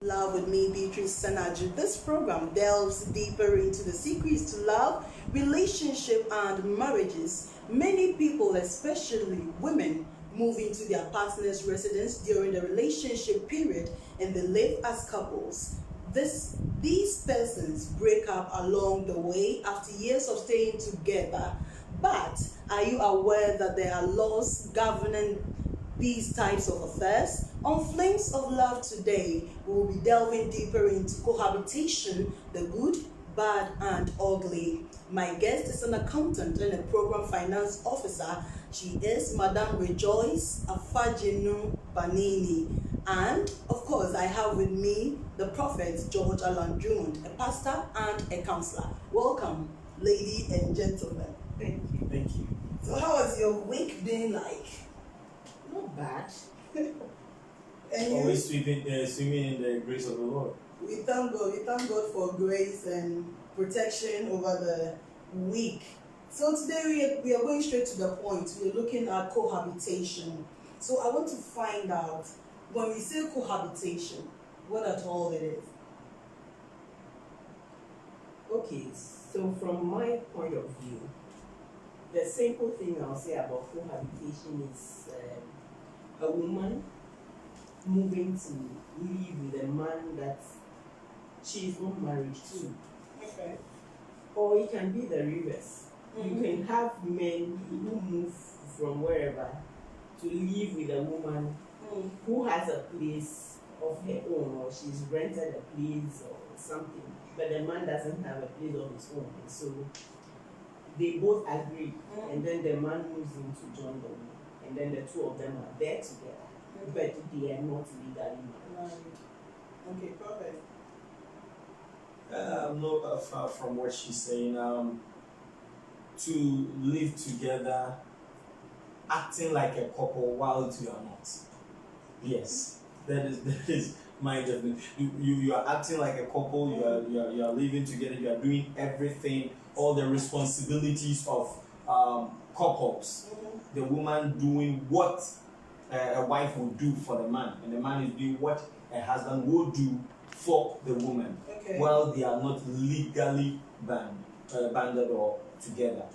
Love with me, Beatrice Sanaju. This program delves deeper into the secrets to love, relationship, and marriages. Many people, especially women, move into their partner's residence during the relationship period and they live as couples. These persons break up along the way after years of staying together. But are you aware that there are laws governing these types of affairs? On Flames of Love today, we will be delving deeper into cohabitation, the good, bad, and ugly. My guest is an accountant and a program finance officer. She is Madam Rejoice Afajinu Banini. And of course, I have with me the Prophet George Alan Drummond, a pastor and a counselor. Welcome, ladies and gentlemen. Thank you. Thank you. So, how was your week been like? Not bad. And Always swimming in the grace of the Lord. We thank God. We thank God for grace and protection over the week. So today we are going straight to the point. We are looking at cohabitation. So I want to find out, when we say cohabitation, what at all it is. Okay, so from my point of view, the simple thing I'll say about cohabitation is a woman moving to live with a man that she is not married to. Okay. Or it can be the reverse. You can have men who move from wherever to live with a woman who has a place of her own, or she's rented a place or something, but the man doesn't have a place of his own. And so they both agree, and then the man moves in to join the woman, and then the two of them are there together, but they are not legally married. Okay, perfect. I'm not far from what she's saying. To live together, acting like a couple while you are not. Yes, that is my definition. You are acting like a couple. You are living together. You are doing everything, all the responsibilities of couples. The woman doing what a wife would do for the man, and the man is doing what a husband would do for the woman, while they are not legally banded or together.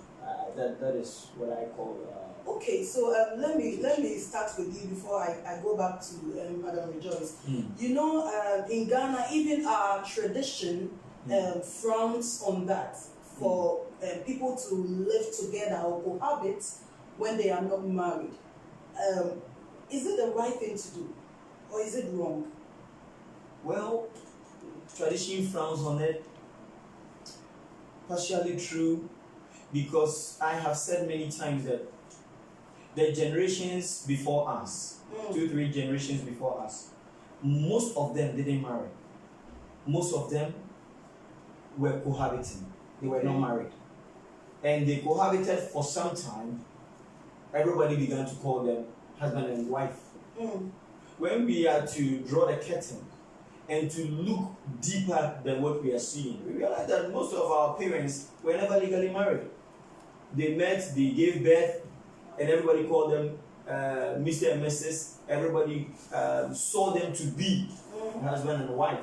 That is what I call. Okay, so let me start with you before I go back to Madam Rejoice. You know, in Ghana, even our tradition frowns on that for people to live together or cohabit when they are not married. Is it the right thing to do, or is it wrong? Well, tradition frowns on it. Partially true, because I have said many times that the generations before us, 2-3 generations before us, most of them didn't marry. Most of them were cohabiting. They were not married. And they cohabited for some time. Everybody began to call them husband and wife. When we are to draw the curtain and to look deeper than what we are seeing, we realize that most of our parents were never legally married. They met, they gave birth, and everybody called them Mr. and Mrs. Everybody saw them to be husband and wife.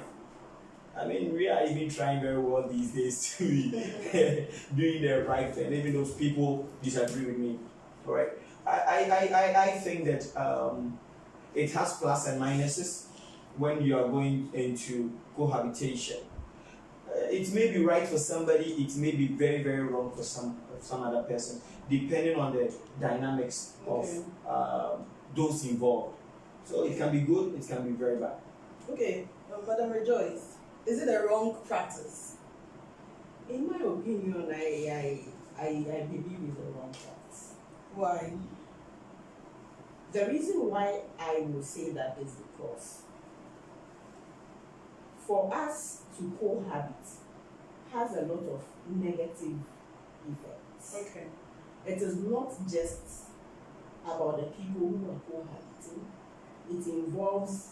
I mean, we are even trying very well these days to be doing the right thing, even those people disagree with me. All right? I think that it has plus and minuses when you are going into cohabitation. It may be right for somebody, it may be very, very wrong for some other person, depending on the dynamics of those involved. So it can be good, it can be very bad. Okay, Madam Rejoice, is it a wrong practice? In my opinion, I believe it's a wrong practice. Why? The reason why I will say that is because for us to cohabit has a lot of negative effects. Okay. It is not just about the people who are cohabiting. It involves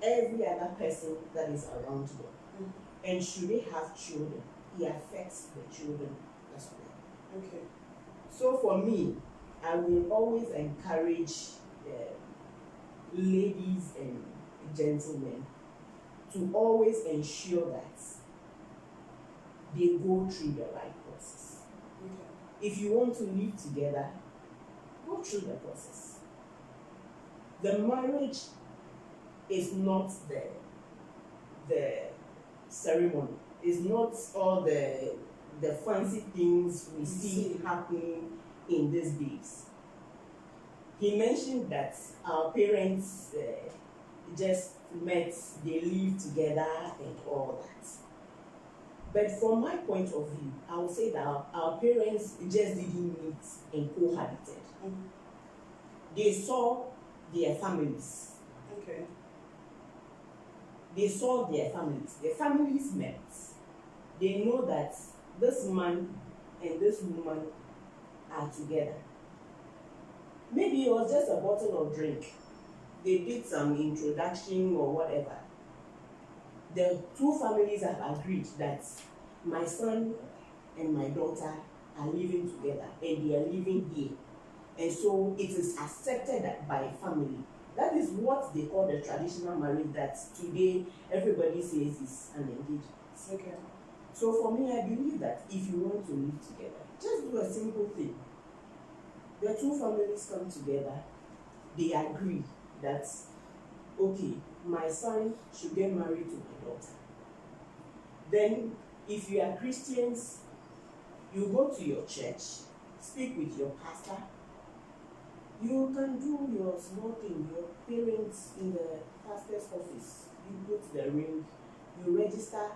every other person that is around them. And should they have children, it affects the children as well. Okay. So for me, I will always encourage ladies and gentlemen to always ensure that they go through the right process. Okay. If you want to live together, go through the process. The marriage is not the ceremony. It's not all the fancy things we see happening in these days. He mentioned that our parents just met, they live together and all that. But from my point of view, I would say that our parents just didn't meet and cohabited. Mm-hmm. They saw their families. Okay. They saw their families. Their families met. They know that this man and this woman are together. Maybe it was just a bottle of drink. They did some introduction or whatever. The two families have agreed that my son and my daughter are living together and they are living here. And so it is accepted by family. That is what they call the traditional marriage that today everybody says is an engagement. Okay. So for me, I believe that if you want to live together, just do a simple thing. The two families come together, they agree that, okay, my son should get married to my daughter. Then, if you are Christians, you go to your church, speak with your pastor. You can do your small thing, your parents in the pastor's office. You go to the ring, you register,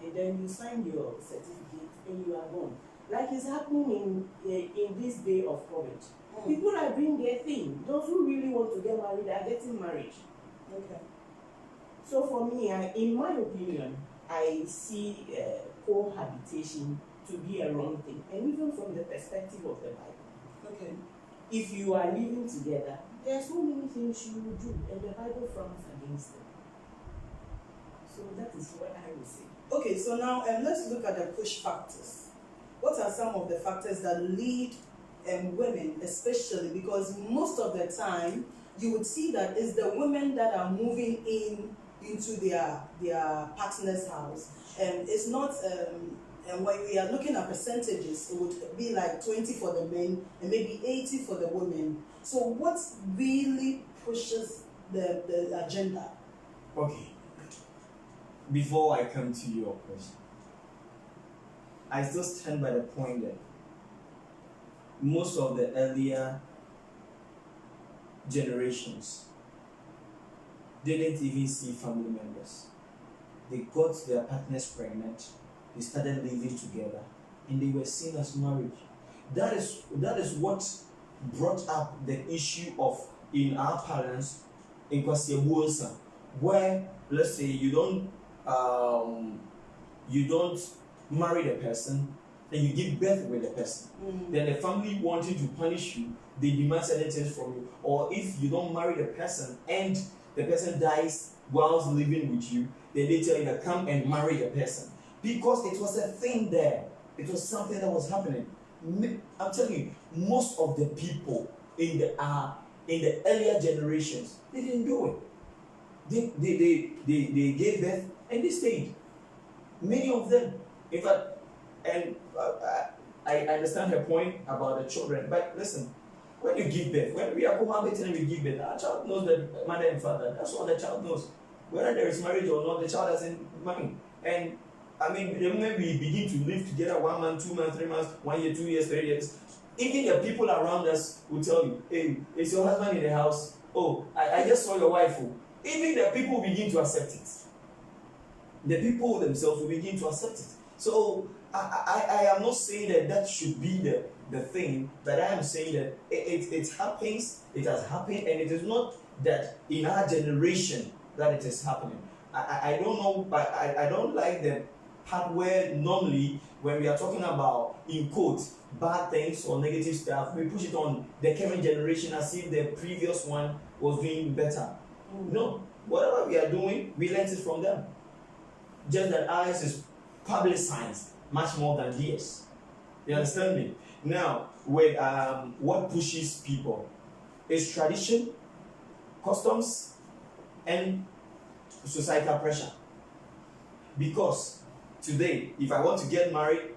and then you sign your certificate, and you are gone. Like it's happening in this day of COVID. People are doing their thing. Those who really want to get married are getting married. Okay. So for me, in my opinion, I see cohabitation to be a wrong thing, and even from the perspective of the Bible. Okay. If you are living together, there are so many things you will do, and the Bible frowns against them. So that is what I would say. Okay, so now let's look at the push factors. What are some of the factors that lead women, especially because most of the time you would see that it's the women that are moving into their partner's house, and it's not. And when we are looking at percentages, it would be like 20 for the men and maybe 80 for the women. So what really pushes the agenda? Okay. Before I come to your question, I still stand by the point that most of the earlier generations didn't even see family members. They got their partners pregnant, they started living together, and they were seen as marriage. That is what brought up the issue of, in our parents, in Kwasiabuosa, where, let's say, you don't marry the person, and you give birth with the person. Then the family wanting to punish you, they demand certain things from you. Or if you don't marry the person and the person dies whilst living with you, then they tell you to come and marry the person. Because it was a thing there. It was something that was happening. I'm telling you, most of the people in the earlier generations, they didn't do it. They gave birth and they stayed. Many of them, in fact, and I understand her point about the children, but listen, when you give birth, when we are cohabiting and we give birth, our child knows the mother and father. That's all the child knows. Whether there is marriage or not, the child doesn't mind. And I mean, the moment we begin to live together 1 month, 2 months, 3 months, 1 year, 2 years, 3 years, even the people around us will tell you, hey, is your husband in the house? Oh, I just saw your wife. Oh. Even the people begin to accept it. The people themselves will begin to accept it. So I am not saying that should be the thing, but I am saying that it happens, it has happened, and it is not that in our generation that it is happening. I don't know, but I don't like the part where normally when we are talking about, in quotes, bad things or negative stuff, we push it on the current generation as if the previous one was doing better. No, whatever we are doing, we learn it from them. Just that ours is publicized much more than theirs. You understand me? Now, with what pushes people is tradition, customs, and societal pressure. Because today, if I want to get married,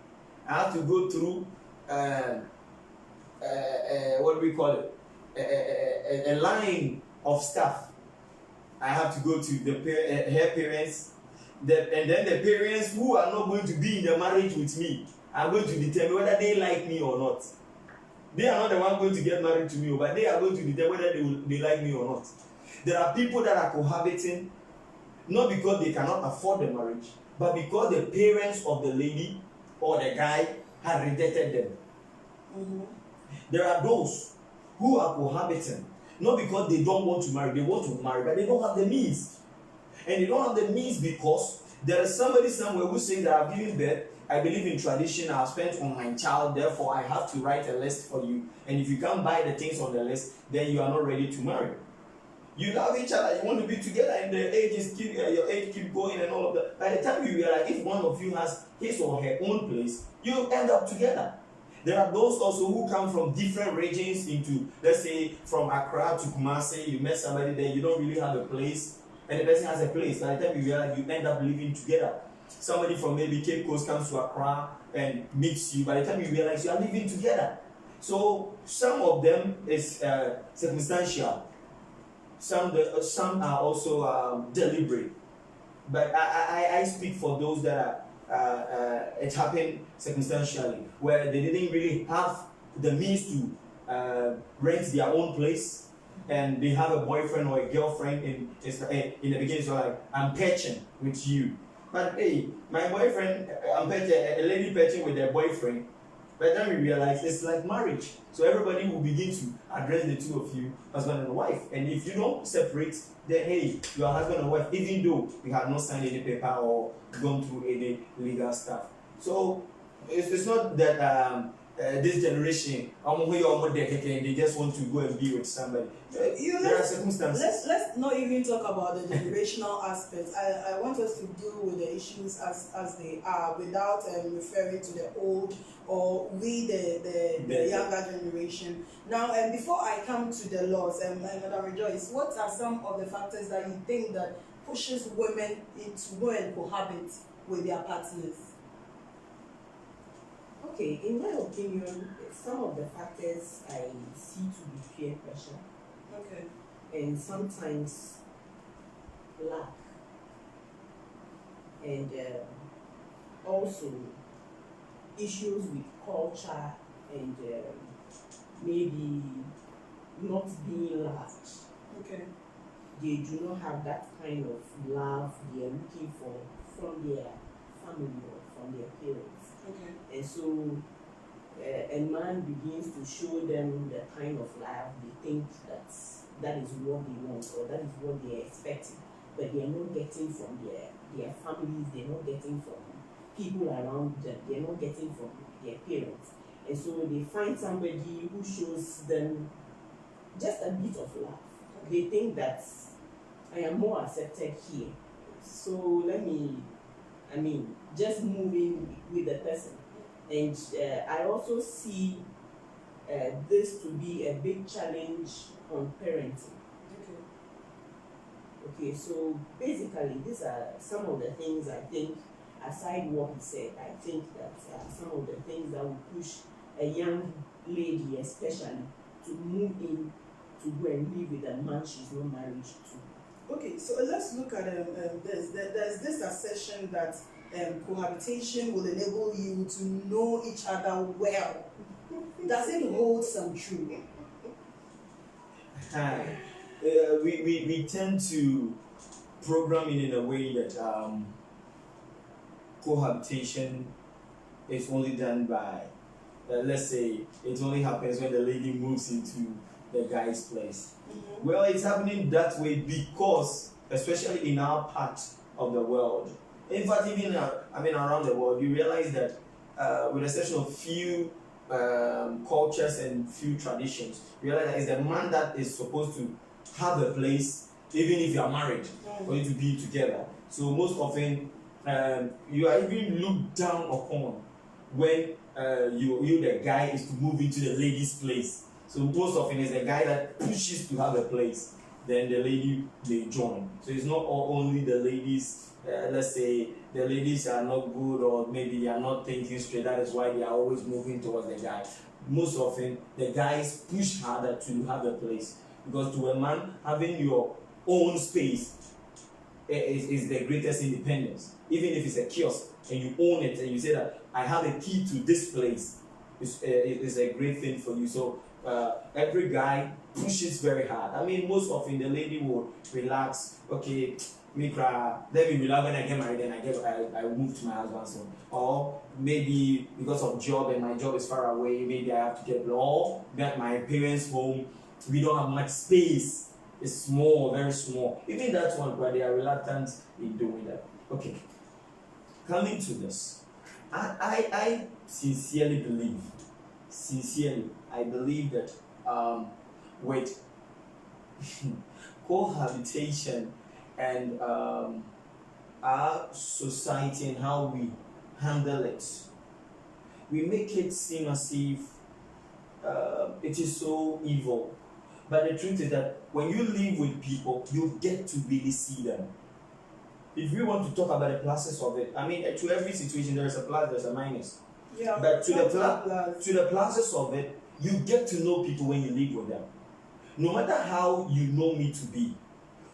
I have to go through what do we call it? A line of stuff. I have to go to her parents, and then the parents who are not going to be in the marriage with me are going to determine whether they like me or not. They are not the one going to get married to me, but they are going to determine whether they like me or not. There are people that are cohabiting not because they cannot afford the marriage, but because the parents of the lady or the guy have rejected them. Mm-hmm. There are those who are cohabiting not because they don't want to marry, they want to marry, but they don't have the means. And they don't have the means because there is somebody somewhere who says that I've given birth, I believe in tradition, I've spent on my child, therefore I have to write a list for you. And if you can't buy the things on the list, then you are not ready to marry. You love each other, you want to be together, and the your age keep going and all of that. By the time you realize if one of you has his or her own place, you end up together. There are those also who come from different regions into, let's say, from Accra to Kumasi, you met somebody there, you don't really have a place, and the person has a place. By the time you realize, you end up living together. Somebody from maybe Cape Coast comes to Accra and meets you. By the time you realize, you are living together. So some of them is circumstantial. Some are also deliberate. But I speak for those that are it happened circumstantially, where they didn't really have the means to rent their own place, and they have a boyfriend or a girlfriend in the beginning. So like, I'm patching with you, but hey, my boyfriend, I'm patching, a lady patching with their boyfriend. By the time we realize it's like marriage, so everybody will begin to address the two of you, husband and wife. And if you don't separate, then hey, you are husband and wife, even though you have not signed any paper or gone through any legal stuff. So it's not that this generation, they just want to go and be with somebody. There are circumstances. Let's not even talk about the generational aspects. I want us to deal with the issues as they are without referring to the old or we the younger generation. Now, before I come to the laws, Madam Rejoice, what are some of the factors that you think that pushes women into go and cohabit with their partners? Okay, in my opinion, some of the factors I see to be peer pressure. Okay. And sometimes lack. And also issues with culture and maybe not being loved. Okay. They do not have that kind of love they are looking for from their family or from their parents. Okay. And so a man begins to show them the kind of love they think that is what they want or that is what they are expecting, but they are not getting from their families, they are not getting from people around them, they are not getting from their parents. And so they find somebody who shows them just a bit of love. They think that I am more accepted here, so just moving with the person. And I also see this to be a big challenge on parenting. Okay, so basically these are some of the things I think, aside what he said, I think that some of the things that will push a young lady especially to move in to go and live with a man she's not married to. Okay, so let's look at this. There's this assertion that cohabitation will enable you to know each other well. Does it hold some truth? We tend to program it in a way that cohabitation is only done by, let's say, it only happens when the lady moves into the guy's place. Mm-hmm. Well, it's happening that way because, especially in our part of the world, in fact, even around the world, you realize that with the exception of few cultures and few traditions, you realize that it's the man that is supposed to have a place, even if you are married, for you to be together. So most often, you are even looked down upon when you the guy is to move into the lady's place. So most often it's the guy that pushes to have a place. then the lady may join. So it's not only the ladies. Let's say the ladies are not good, or maybe they are not thinking straight. That is why they are always moving towards the guy. Most often, the guys push harder to have a place, because to a man, having your own space is the greatest independence. Even if it's a kiosk and you own it and you say that I have a key to this place, it's a great thing for you. So every guy pushes very hard. I mean, most often the lady will relax. Okay, me cry. Let me relax when I get married. Then I will move to my husband's home. Or maybe because of job and my job is far away, maybe I have to get or get my parents' home. We don't have much space. It's small, very small. Even that one, but they are reluctant in doing that. Okay. Coming to this, I sincerely believe, I believe that with cohabitation and our society and how we handle it, we make it seem as if it is so evil. But the truth is that when you live with people, you get to really see them. If we want to talk about the pluses of it, I mean, to every situation there is a plus, there's a minus. Yeah. But to the pluses of it, you get to know people when you live with them. No matter how you know me to be,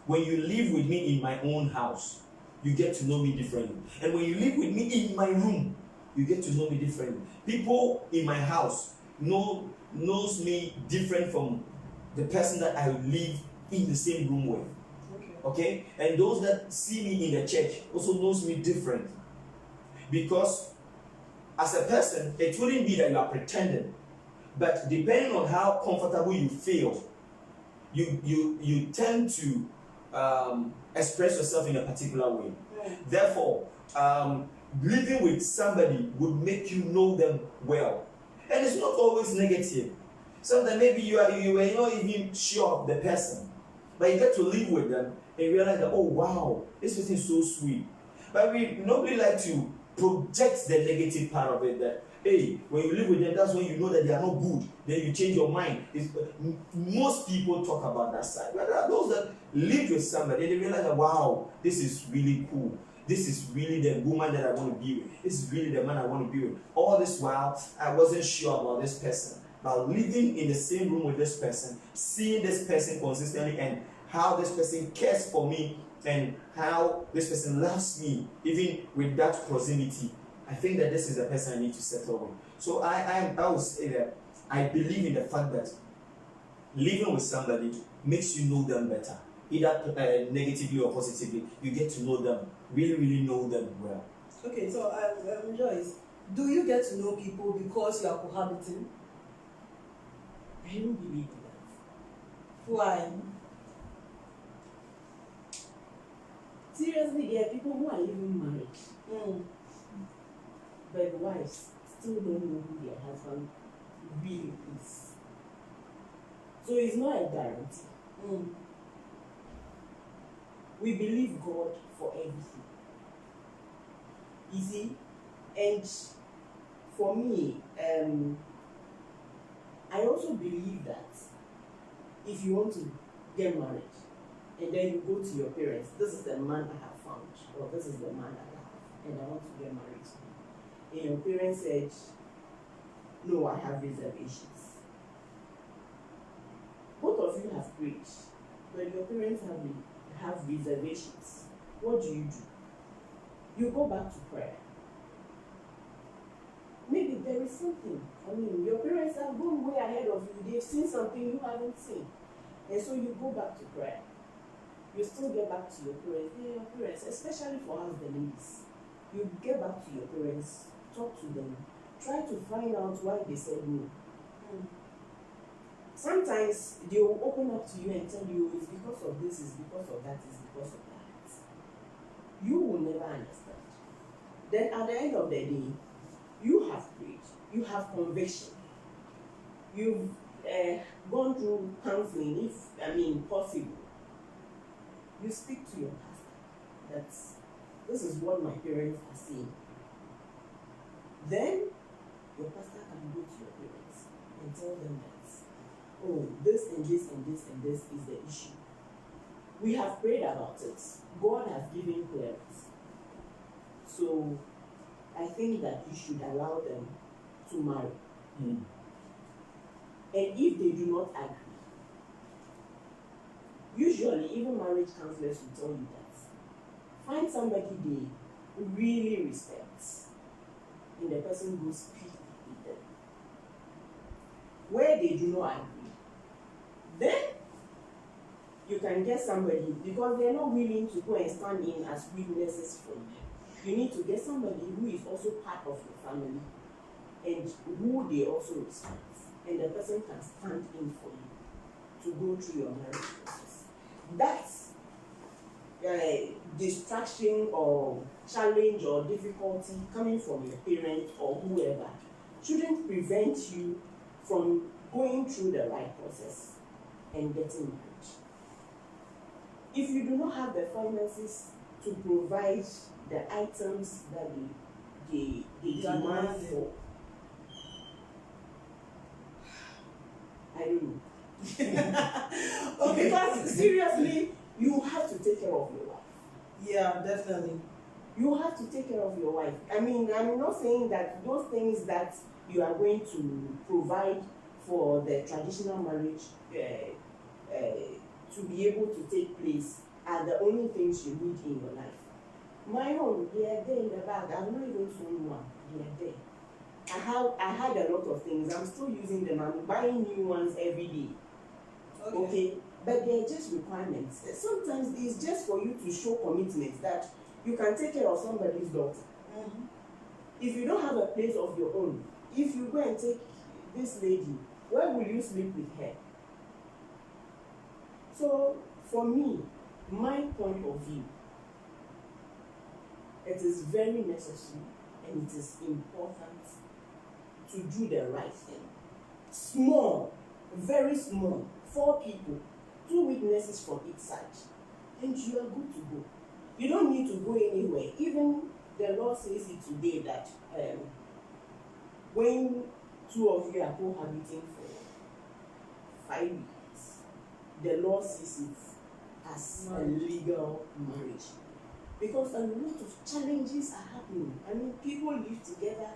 when you live with me in my own house, you get to know me differently. And when you live with me in my room, you get to know me differently. People in my house knows me different from the person that I live in the same room with. Okay? And those that see me in the church also knows me different. Because as a person, it wouldn't be that you are pretending. But depending on how comfortable you feel, you tend to express yourself in a particular way. Therefore, living with somebody would make you know them well. And it's not always negative. Sometimes maybe you were not even sure of the person, but you get to live with them and you realize that, oh wow, this person is so sweet. But we normally like to project the negative part of it, that hey, when you live with them, that's when you know that they are not good. Then you change your mind. Most people talk about that side. But there are those that live with somebody, they realize that wow, this is really cool. This is really the woman that I want to be with. This is really the man I want to be with. All this while, I wasn't sure about this person. But living in the same room with this person, seeing this person consistently, and how this person cares for me, and how this person loves me, even with that proximity, I think that this is the person I need to settle with. So I would say that I believe in the fact that living with somebody makes you know them better, either negatively or positively. You get to know them, really know them well. Okay, so Joyce, do you get to know people because you are cohabiting? I don't believe that. Why? Seriously, there are people who are even married, but the wives still don't know who their husband really is. So it's not a guarantee. We believe God for everything. You see? And for me, I also believe that if you want to get married and then you go to your parents, this is the man I have found, or this is the man I have, and I want to get married to him. And your parents said, no, I have reservations. Both of you have prayed, but your parents have reservations. What do? You go back to prayer. Maybe there is something. I mean, your parents have gone way ahead of you. They've seen something you haven't seen. And so you go back to prayer. You still get back to your parents. Your parents, especially for us, the ladies. You get back to your parents, talk to them, try to find out why they said no. Sometimes they will open up to you and tell you it's because of this, it's because of that, it's because of that. You will never understand. Then at the end of the day, you have prayed, you have conviction, you've gone through counseling, if possible. You speak to your pastor that this is what my parents are saying. Then your pastor can go to your parents and tell them that, oh, this and this and this and this is the issue. We have prayed about it. God has given clearance. So I think that you should allow them to marry. Mm. And if they do not agree, usually even marriage counselors will tell you that find somebody they really respect, and the person will speak with them. Where they do not agree, then you can get somebody, because they're not willing to go and stand in as witnesses for you. You need to get somebody who is also part of your family and who they also respect, and the person can stand in for you to go through your marriage process. That's distraction or challenge or difficulty coming from your parent or whoever shouldn't prevent you from going through the right process and getting married. If you do not have the finances to provide the items that they demand for, I don't know. Okay. Because seriously, you have to take care of your wife. Yeah, definitely. You have to take care of your wife. I mean, I'm not saying that those things that you are going to provide for the traditional marriage to be able to take place are the only things you need in your life. My own, they are there in the bag. I'm not even showing one. They are there. I had a lot of things. I'm still using them. I'm buying new ones every day. Okay? But they're just requirements. Sometimes it's just for you to show commitment that you can take care of somebody's daughter. Mm-hmm. If you don't have a place of your own, if you go and take this lady, where will you sleep with her? So, for me, my point of view, it is very necessary and it is important to do the right thing. Small, very small, 4 people, 2 witnesses from each side, and you are good to go. You don't need to go anywhere. Even the law says it today that when 2 of you are cohabiting for 5 years, the law sees it as a legal marriage. Because a lot of challenges are happening. I mean, people live together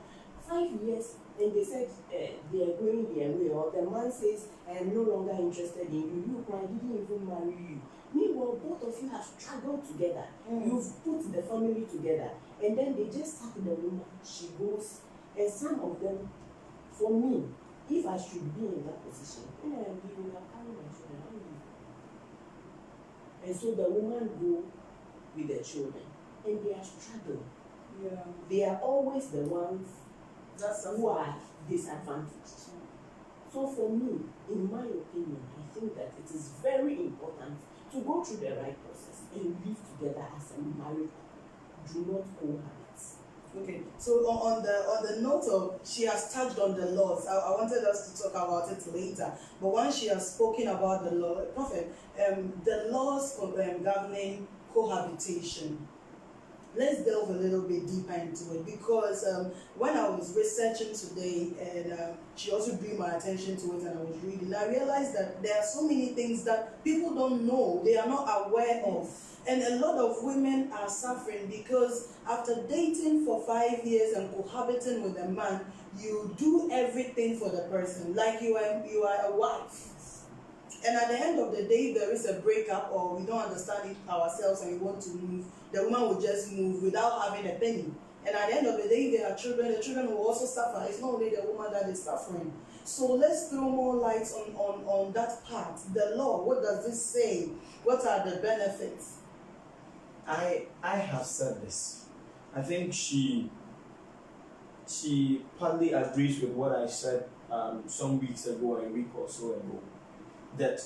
5 years and they said they are going their way, or the man says, I am no longer interested in you. Look, I didn't even marry you. Meanwhile, both of you have struggled together. You've put the family together, and then they just sack the woman. She goes, and some of them, for me, if I should be in that position, when I am leaving, I'll carry my children, I'll leave. And so the woman go with the children, and they are struggling. Yeah. They are always the ones That's who are disadvantaged. So for me, in my opinion, I think that it is very important to go through the right process and live together as a married couple. Do not cohabit. Okay, so on the note of, she has touched on the laws. I wanted us to talk about it later, but once she has spoken about the law, Prophet, the laws governing cohabitation, let's delve a little bit deeper into it, because when I was researching today, and she also drew my attention to it, and I was reading, I realized that there are so many things that people don't know, they are not aware of. And a lot of women are suffering because after dating for 5 years and cohabiting with a man, you do everything for the person, like you are a wife. And at the end of the day, there is a breakup, or we don't understand it ourselves and we want to move, the woman will just move without having a penny. And at the end of the day, there are children, the children will also suffer. It's not only the woman that is suffering. So let's throw more light on that part. The law, what does it say? What are the benefits? I have said this. I think she partly agrees with what I said some weeks ago, a week or so ago, that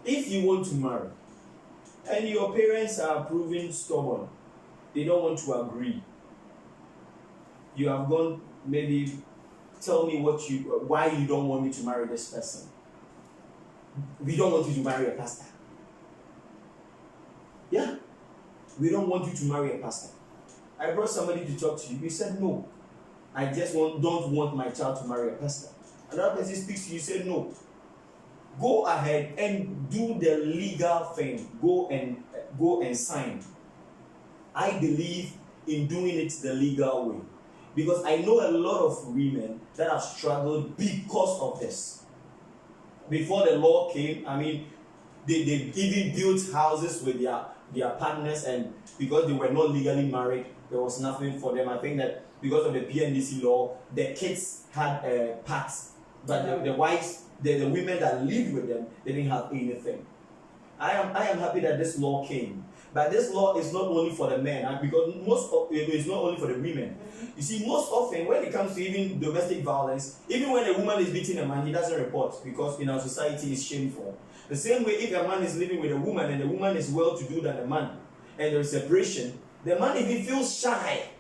if you want to marry and your parents are proving stubborn, they don't want to agree, you have gone, maybe tell me why you don't want me to marry this person. We don't want you to marry a pastor. Yeah. We don't want you to marry a pastor. I brought somebody to talk to you. You said no. I just don't want my child to marry a pastor. Another person speaks to you, you said no. go ahead and do the legal thing. Go and sign. I believe in doing it the legal way, because I know a lot of women that have struggled because of this. Before the law came, I mean, they even built houses with their partners, and because they were not legally married, there was nothing for them. I think that because of the PNDC law, the kids had parts, but the wives, the women that lived with them, they didn't have anything. I am happy that this law came, but this law is not only for the men, because most of it is not only for the women. You see, most often when it comes to even domestic violence, even when a woman is beating a man, he doesn't report, because in our society it's shameful. The same way, if a man is living with a woman and the woman is well-to-do than a man, and there is separation, the man even feels shy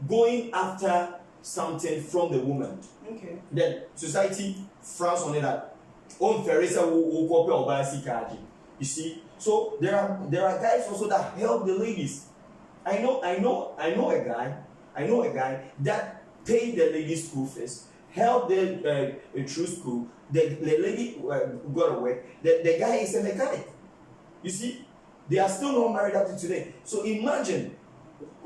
going after something from the woman. Okay. Then society frowns on it that you see. So there are guys also that help the ladies. I know a guy that paid the ladies school fees, helped them through school. The lady got to work. The guy is a mechanic. You see, they are still not married up to today. So imagine,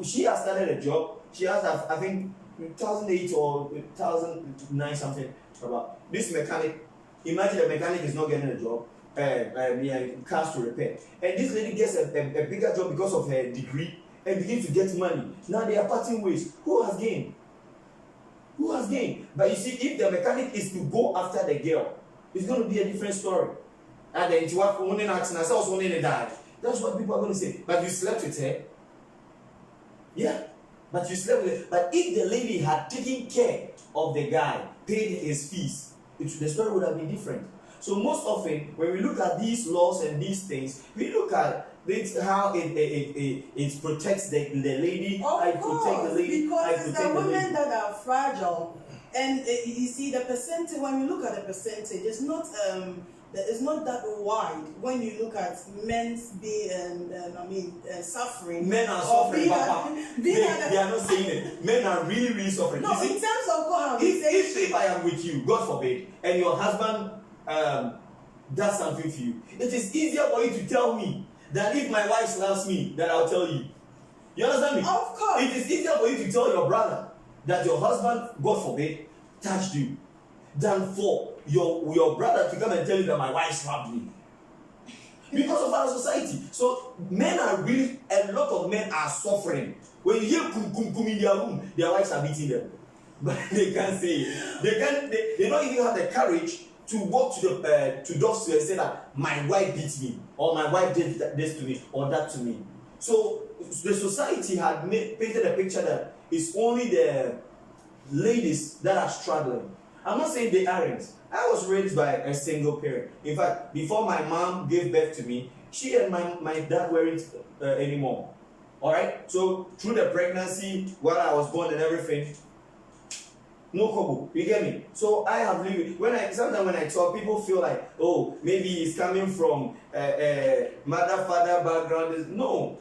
she has started a job. She has, I think, 2008 or 2009 something. About this mechanic. Imagine the mechanic is not getting a job. Cars to repair, and this lady gets a bigger job because of her degree and begins to get money. Now they are parting ways. Who has gained? Who has gained? But you see, if the mechanic is to go after the girl, it's going to be a different story. And then you have only acting as also only died. That's what people are going to say. But you slept with her. Yeah, but you slept with her. But if the lady had taken care of the guy, paid his fees, the story would have been different. So most often, when we look at these laws and these things, we look at how it protects the lady. Of course, because it's the women that are fragile. And you see, the percentage, when you look at the percentage, it's not that wide when you look at men's suffering. Men are suffering, Papa. They are not saying it. Men are really, really suffering. No, in terms of cohabitation. If I am with you, God forbid, and your husband does something for you, it is easier for you to tell me than if my wife slaps me, that I'll tell you. You understand me? Of course. It is easier for you to tell your brother that your husband, God forbid, touched you, than for your brother to come and tell you that my wife slapped me. Because of our society. So men are really, a lot of men are suffering. When you hear kum kum kum in their room, their wives are beating them. But they can't say it. They don't even have the courage to walk to doors and say that my wife beat me, or my wife did this to me, or that to me. So the society had painted a picture that it's only the ladies that are struggling. I'm not saying they aren't. I was raised by a single parent. In fact, before my mom gave birth to me, she and my dad weren't anymore. Alright? So through the pregnancy, while I was born and everything, no kobo, you get me? So I have lived. Sometimes when I talk, people feel like, oh, maybe it's coming from mother-father background. No.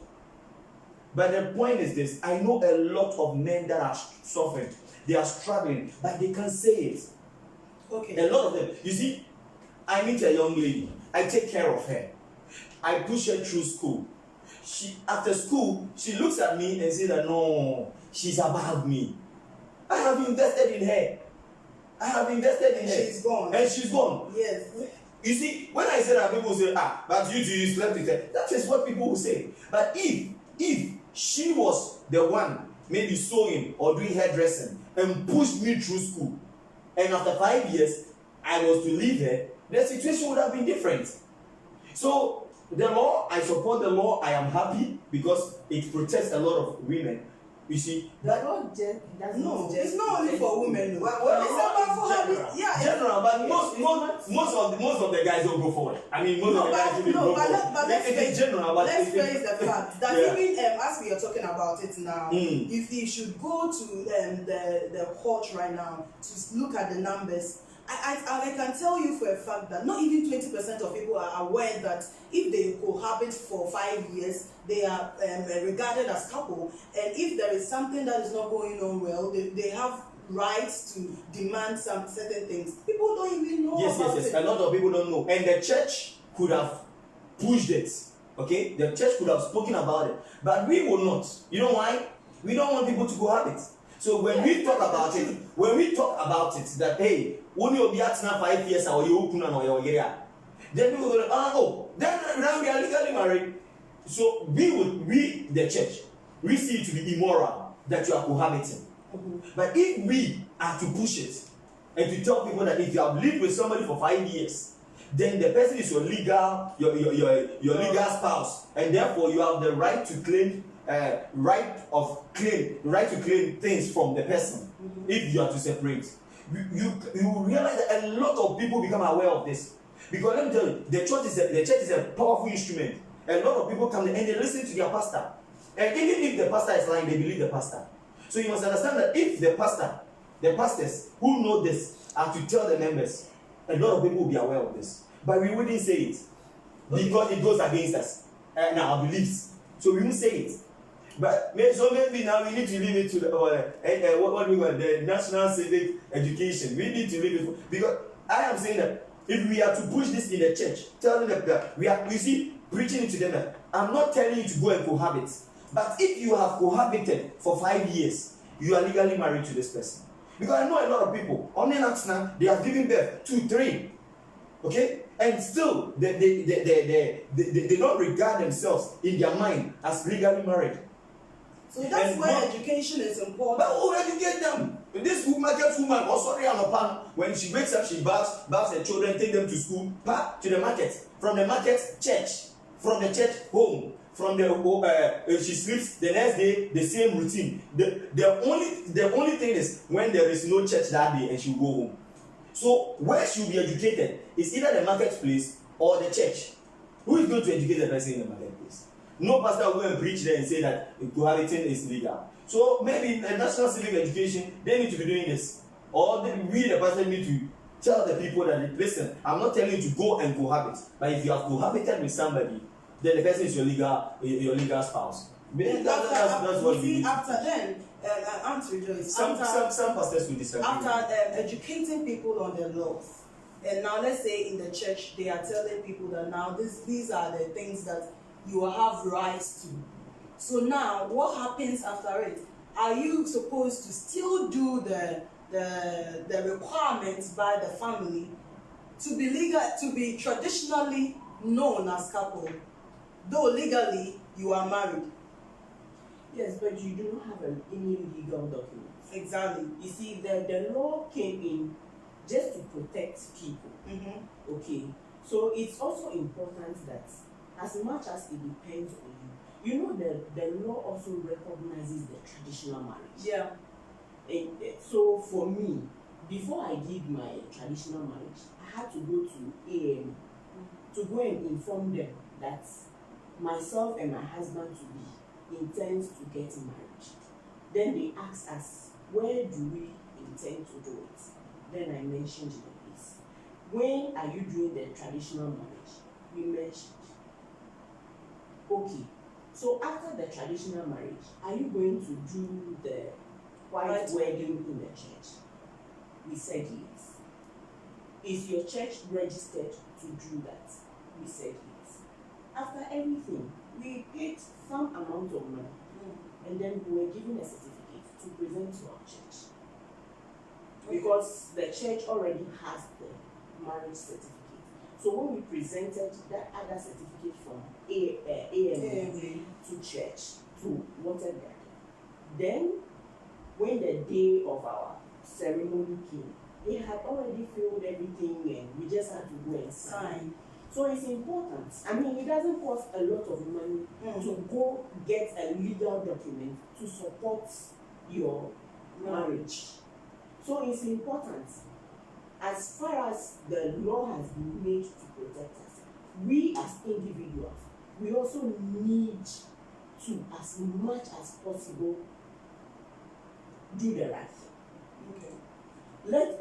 But the point is this: I know a lot of men that are suffering. They are struggling, but they can't say it. Okay. A lot of them. You see, I meet a young lady. I take care of her. I push her through school. After school, she looks at me and says that no, she's above me. I have invested in her. She's gone. And she's gone. Yes. You see, when I say that, people say, but you slept with her. That is what people will say. But if she was the one maybe sewing or doing hairdressing and pushed me through school, and after 5 years I was to leave her, the situation would have been different. So the law, I support the law. I am happy because it protects a lot of women. You see, it's not only for women. Well, it's about cohabitation. Yeah, general, but most of the guys don't go forward. I mean, most of the guys don't go forward. But let's face the fact that even as we are talking about it now, if you should go to the court right now to look at the numbers, I can tell you for a fact that not even 20% of people are aware that if they cohabit for 5 years, they are regarded as couple, and if there is something that is not going on well, they have rights to demand some certain things. People don't even know about it. A lot of people don't know, and the church could have pushed it. Okay, the church could have spoken about it, but we will not. You know why? We don't want people to cohabit. So when we talk about it, that hey, when you be at 5 years or you then people go, oh, then now we are legally married. So we the church, we see it to be immoral that you are cohabiting. But if we are to push it and to tell people that if you have lived with somebody for 5 years, then the person is your legal spouse, and therefore you have the right to claim right to claim things from the person. If you are to separate, you realize that a lot of people become aware of this, because let me tell you, the church is a powerful instrument. A lot of people come and they listen to their pastor, and even if the pastor is lying, they believe the pastor. So you must understand that if the pastors who know this are to tell the members, a lot of people will be aware of this, but we wouldn't say it because it goes against us and our beliefs. So we won't say it. But maybe now we need to leave it to the national civic education. We need to leave it because I am saying that if we are to push this in the church, telling them that we see preaching it to them that I'm not telling you to go and cohabit, but if you have cohabited for 5 years, you are legally married to this person. Because I know a lot of people on the next now they have given birth 2, 3, okay, and still they don't regard themselves in their mind as legally married. So that's why education is important. But who educate them? This market woman also when she wakes up, she baths her children, take them to school, back to the market. From the market, church. From the church, home. From the she sleeps the next day, the same routine. The only thing is when there is no church that day and she will go home. So where she will be educated is either the marketplace or the church. Who is going to educate the person in the marketplace? No pastor will go and preach there and say that cohabiting is legal. So maybe in the national civic education, they need to be doing this. Or we, the pastor, need to tell the people that, listen, I'm not telling you to go and cohabit. But if you have cohabited with somebody, then the person is your legal spouse. That's what we need. After then, Aunt Rejoice, some pastors will disagree. After educating people on the laws, and now let's say in the church, they are telling people that now these are the things that you have rights to. So now, what happens after it? Are you supposed to still do the requirements by the family to be legal, to be traditionally known as couple, though legally you are married? Yes, but you do not have any legal documents. Exactly. You see, the law came in just to protect people. Okay, so it's also important that as much as it depends on you, you know the law also recognizes the traditional marriage. Yeah. And so for me, before I did my traditional marriage, I had to go to AM to go and inform them that myself and my husband to be intends to get married. Then they asked us, where do we intend to do it? Then I mentioned the place. When are you doing the traditional marriage? We mentioned. Okay, so after the traditional marriage, are you going to do the white wedding in the church? We said yes. Is your church registered to do that? We said yes. After everything, we paid some amount of money, and then we were given a certificate to present to our church. Because the church already has the marriage certificate. So when we presented that other certificate from AMA to church, to Water Garden, then when the day of our ceremony came, they had already filled everything and we just had to go and sign. So it's important. I mean, it doesn't cost a lot of money to go get a legal document to support your marriage. So it's important. As far as the law has been made to protect us, we as individuals, we also need to, as much as possible, do the right thing.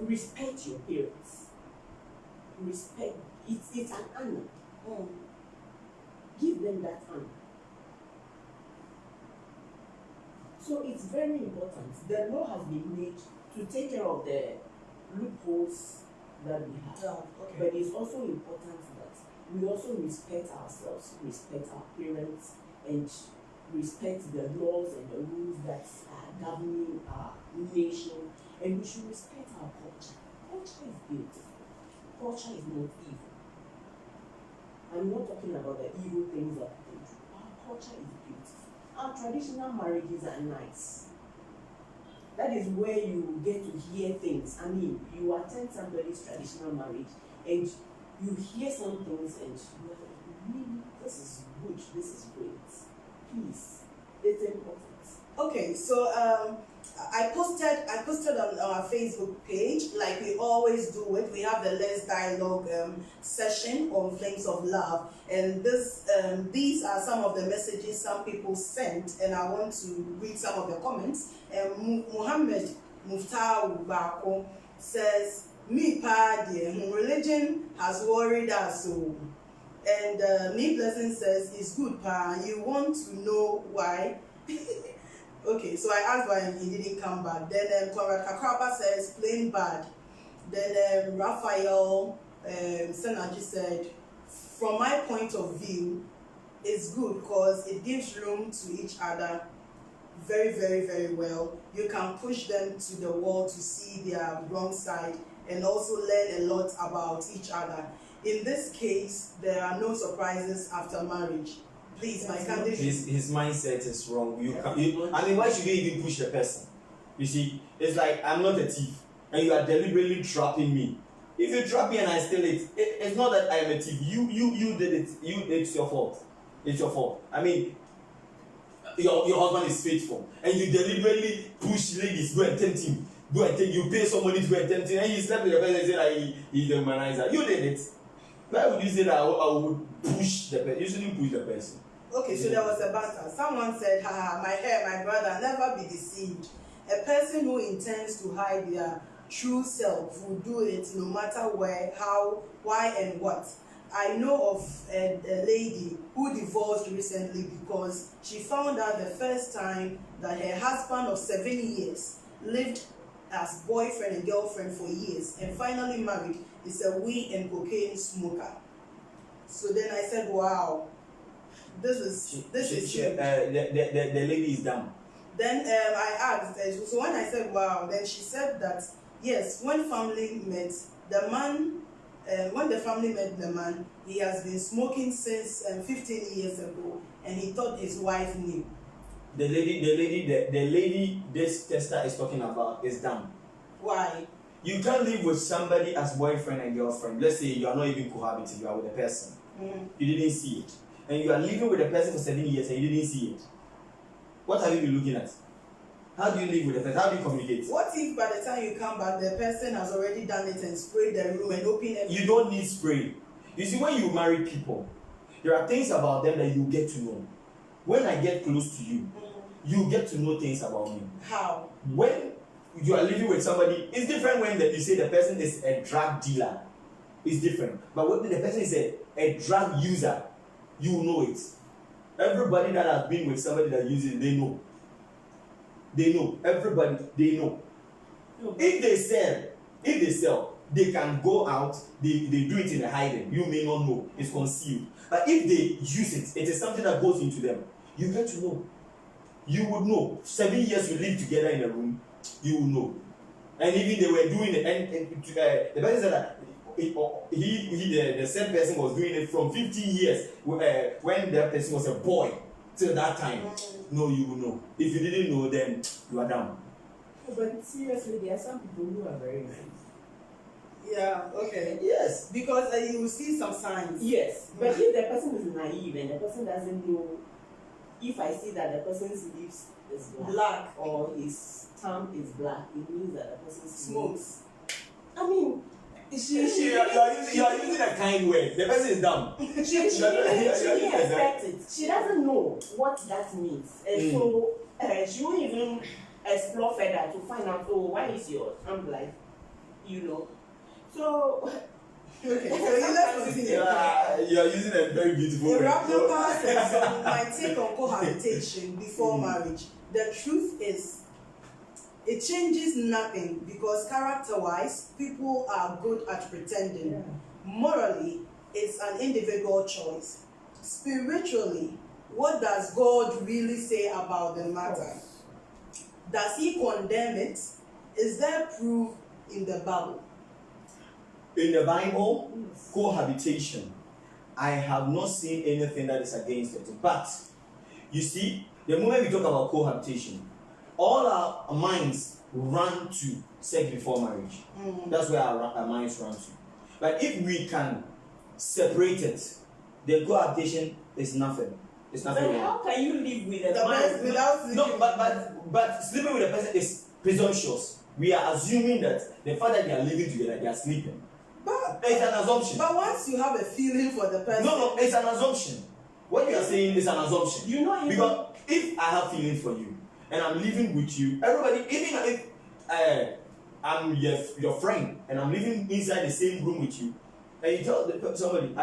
Respect your parents. Respect. It's an honor. Give them that honor. So it's very important. The law has been made to take care of the loopholes that we have. Okay. But it's also important that we also respect ourselves, respect our parents, and respect the laws and the rules that are governing our nation, and we should respect our culture. Culture is beautiful. Culture is not evil. I'm not talking about the evil things that people do. Our culture is beautiful. Our traditional marriages are nice. That is where you get to hear things. I mean, you attend somebody's traditional marriage and you hear some things and you're like, really, this is good, this is great. Please, it's important. Okay, so I posted on our Facebook page, like we always do it. We have the Let's Dialogue session on Flames of Love, and these are some of the messages some people sent, and I want to read some of the comments. Muhammad Muftar Bako says, "Me pa dear, religion has worried us so." And Me Blessing says, "It's good pa. You want to know why?" Okay, so I asked why he didn't come back. Then Conrad Kakraba says, "Plain bad." Then Raphael Senaji said, "From my point of view, it's good because it gives room to each other very, very, very well. You can push them to the wall to see their wrong side and also learn a lot about each other. In this case, there are no surprises after marriage. Please, my candidate." His mindset is wrong. I mean, why should you even push the person? You see, it's like I'm not a thief, and you are deliberately trapping me. If you trap me and I steal it, it's not that I am a thief. You did it. It's your fault. It's your fault. I mean, your husband is faithful, and you deliberately push ladies, go and tempt him. Go and take. You pay somebody to go and tempt him, and he slept with the person and said that he's the humanizer. You did it. Why would you say that I would push the person? You shouldn't push the person. Okay, so there was a banter. Someone said, my brother, never be deceived. A person who intends to hide their true self will do it no matter where, how, why, and what. I know of a lady who divorced recently because she found out the first time that her husband of 7 years lived as boyfriend and girlfriend for years and finally married is a weed and cocaine smoker. So then I said, wow. This is huge. The lady is dumb. Then I asked, so when I said wow, then she said that yes, when the family met the man, he has been smoking since 15 years ago, and he thought his wife knew. The lady this tester is talking about is dumb. Why? You can't live with somebody as boyfriend and girlfriend. Let's say you are not even cohabiting, you are with a person. You didn't see it. And you are living with a person for 7 years and you didn't see it. What have you been looking at? How do you live with a person? How do you communicate? What if by the time you come back, the person has already done it and sprayed the room and opened everything? You don't need spray. You see, when you marry people, there are things about them that you get to know. When I get close to you, you get to know things about me. How? When you are living with somebody, it's different when you say the person is a drug dealer. It's different. But when the person is a drug user, you know it. Everybody that has been with somebody that uses it, they know. They know. Everybody, they know. If they sell, they can go out, they do it in a hiding. You may not know. It's concealed. But if they use it, it is something that goes into them. You get to know. You would know. 7 years you live together in a room, you will know. And even they were doing it, and the person said that the said person was doing it from 15 years when that person was a boy till that time. No, you will know. If you didn't know, then you are down. But seriously, there are some people who are very nice. Yeah, okay. Yes. Because you will see some signs. Yes, but if the person is naive and the person doesn't know, if I see that the person's lips is black or his tongue is black, it means that the person smokes. I mean, you are using a kind word. The person is dumb. She expects it. She doesn't know what that means. And so she won't even explore further to find out, why is your tongue black? So Okay, so you are using a very beautiful word. Rapapa says, my take on cohabitation before marriage. The truth is, It changes nothing because character-wise, people are good at pretending. Yeah. Morally, it's an individual choice. Spiritually, what does God really say about the matter? Does he condemn it? Is there proof in the Bible? In the Bible, cohabitation, I have not seen anything that is against it. But you see, the moment we talk about cohabitation, all our minds run to sex before marriage. That's where our minds run to. But if we can separate it, then cohabitation is nothing. It's nothing. Then how can you live with a The man best without sleeping. No, but sleeping with a person is presumptuous. We are assuming that the fact that they are living together, they are sleeping. But It's an assumption. once you have a feeling for the person, No, it's an assumption. What you are saying is an assumption. You know, Because if I have feelings for you and I'm living with you, everybody, even if I'm your friend and I'm living inside the same room with you, and you tell somebody,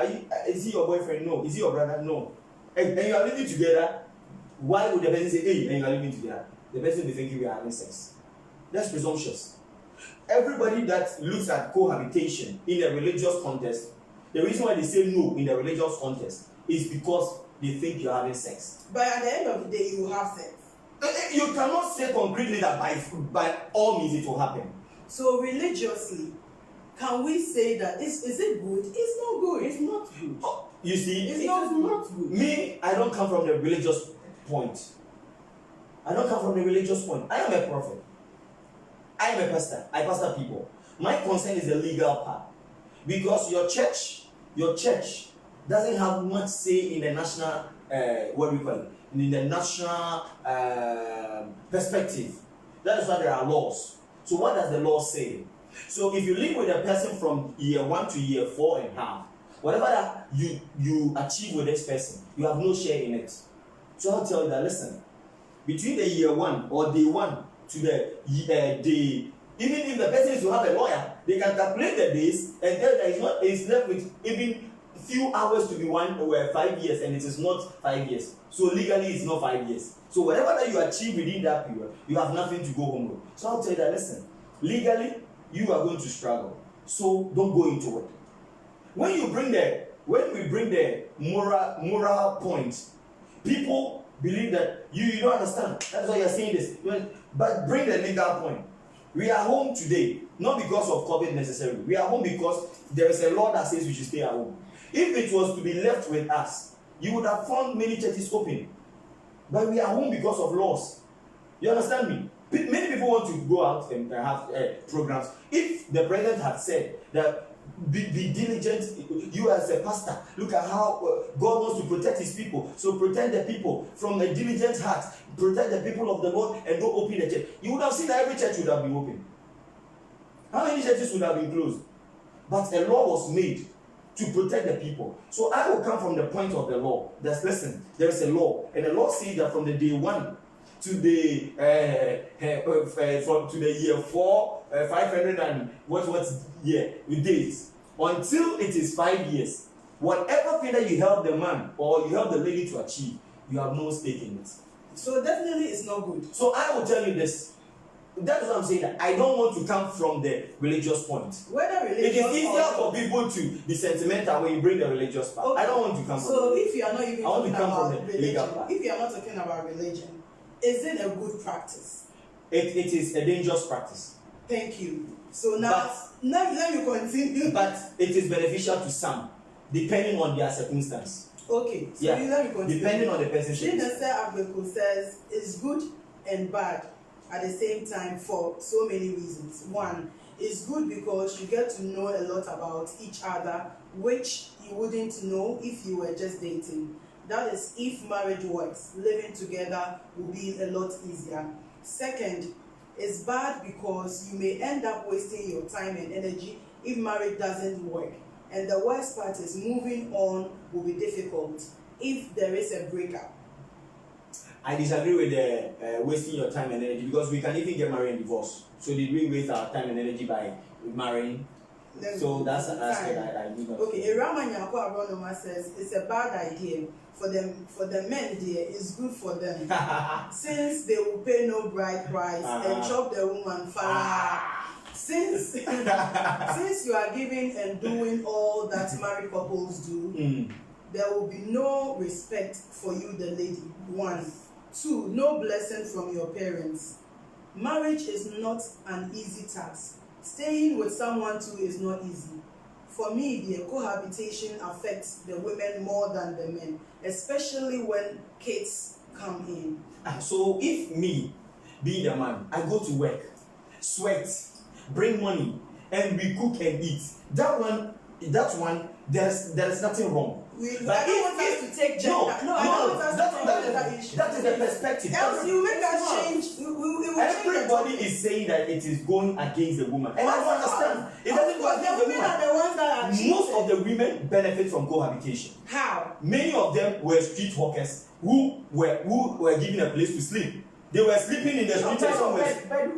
is he your boyfriend? No. Is he your brother? No. And you are living together, why would the person say, hey, and you are living together? The person will be thinking we are having sex. That's presumptuous. Everybody that looks at cohabitation in a religious context, the reason why they say no in the religious context is because they think you're having sex. but at the end of the day, you will have sex. You cannot say concretely that by all means it will happen. So religiously, can we say that is it good? It's not good. it's not good. You see, It's It not is not good. me, I don't come from the religious point. I don't come from the religious point. I am a prophet. I am a pastor. I pastor people. My concern is the legal part. Because your church doesn't have much say in the national, what do we call it? In the national perspective. That is why there are laws. So what does the law say? So if you live with a person from year 1 to year 4.5, whatever that you achieve with this person, you have no share in it. So I'll tell you that, listen, between the year 1 or day 1 to the day, even if the person is to have a lawyer, they can calculate the days and tell that it's left with even few hours to be 1 or 5 years, and it is not 5 years. So legally it's not 5 years. So whatever that you achieve within that period, you have nothing to go home with. So I'll tell you that, listen, legally you are going to struggle. So don't go into it. When we bring the moral point, people believe that you don't understand. That's why you're saying this. But bring the legal point. We are home today, not because of COVID necessarily. We are home because there is a law that says we should stay at home. If it was to be left with us, you would have found many churches open. But we are home because of laws. You understand me? Many people want to go out and have programs. If the president had said that be diligent, you as a pastor, look at how God wants to protect his people. So protect the people from a diligent heart. Protect the people of the Lord and don't open the church. You would have seen that every church would have been open. How many churches would have been closed? But a law was made to protect the people. So I will come from the point of the law. That's, listen, there is a law. And the law says that from the day 1 to the to the year 4, 500 and what's year with days, until it is 5 years, whatever thing that you help the man or you help the lady to achieve, you have no stake in it. So definitely it's not good. So I will tell you this. That's what I'm saying. That I don't want to come from the religious point. Whether It religious is easier for people to be sentimental when you bring the religious part. Okay. I don't want to come from. So if you are not even I want talking to come from about the religion, legal part. if you are not talking about religion, is it a good practice? It is a dangerous practice. Thank you. So now let me continue. But it is beneficial to some, depending on their circumstance. Okay, so Yeah. let me continue. Depending on the person's Shinese circumstance. Abeko says it's good and bad at the same time for so many reasons. One, it's good because you get to know a lot about each other, which you wouldn't know if you were just dating. That is, if marriage works, living together will be a lot easier. Second, it's bad because you may end up wasting your time and energy if marriage doesn't work. And the worst part is moving on will be difficult if there is a breakup. I disagree with the wasting your time and energy, because we can even get married and divorce. So did we waste our time and energy by marrying? So that's an aspect I do not. Okay, Ramanyako Abronoma says it's a bad idea for them. For the men, dear, it's good for them since they will pay no bride price and chop the woman fire. Since you are giving and doing all that married couples do, there will be no respect for you, the lady. 1, 2, no blessing from your parents. Marriage is not an easy task. Staying with someone too is not easy. For me, the cohabitation affects the women more than the men, especially when kids come in. So if me, being the man, I go to work, sweat, bring money, and we cook and eat, that one, there's nothing wrong. I don't want us to take gender. I don't want us to take gender issue. That is the perspective. Else you make us change. Everybody is saying that it is going against the woman. And I don't understand. It doesn't go against the women. Are the ones that are cheating. Most of the women benefit from cohabitation. How? Many of them were street walkers who were given a place to sleep. They were sleeping in the street somewhere. But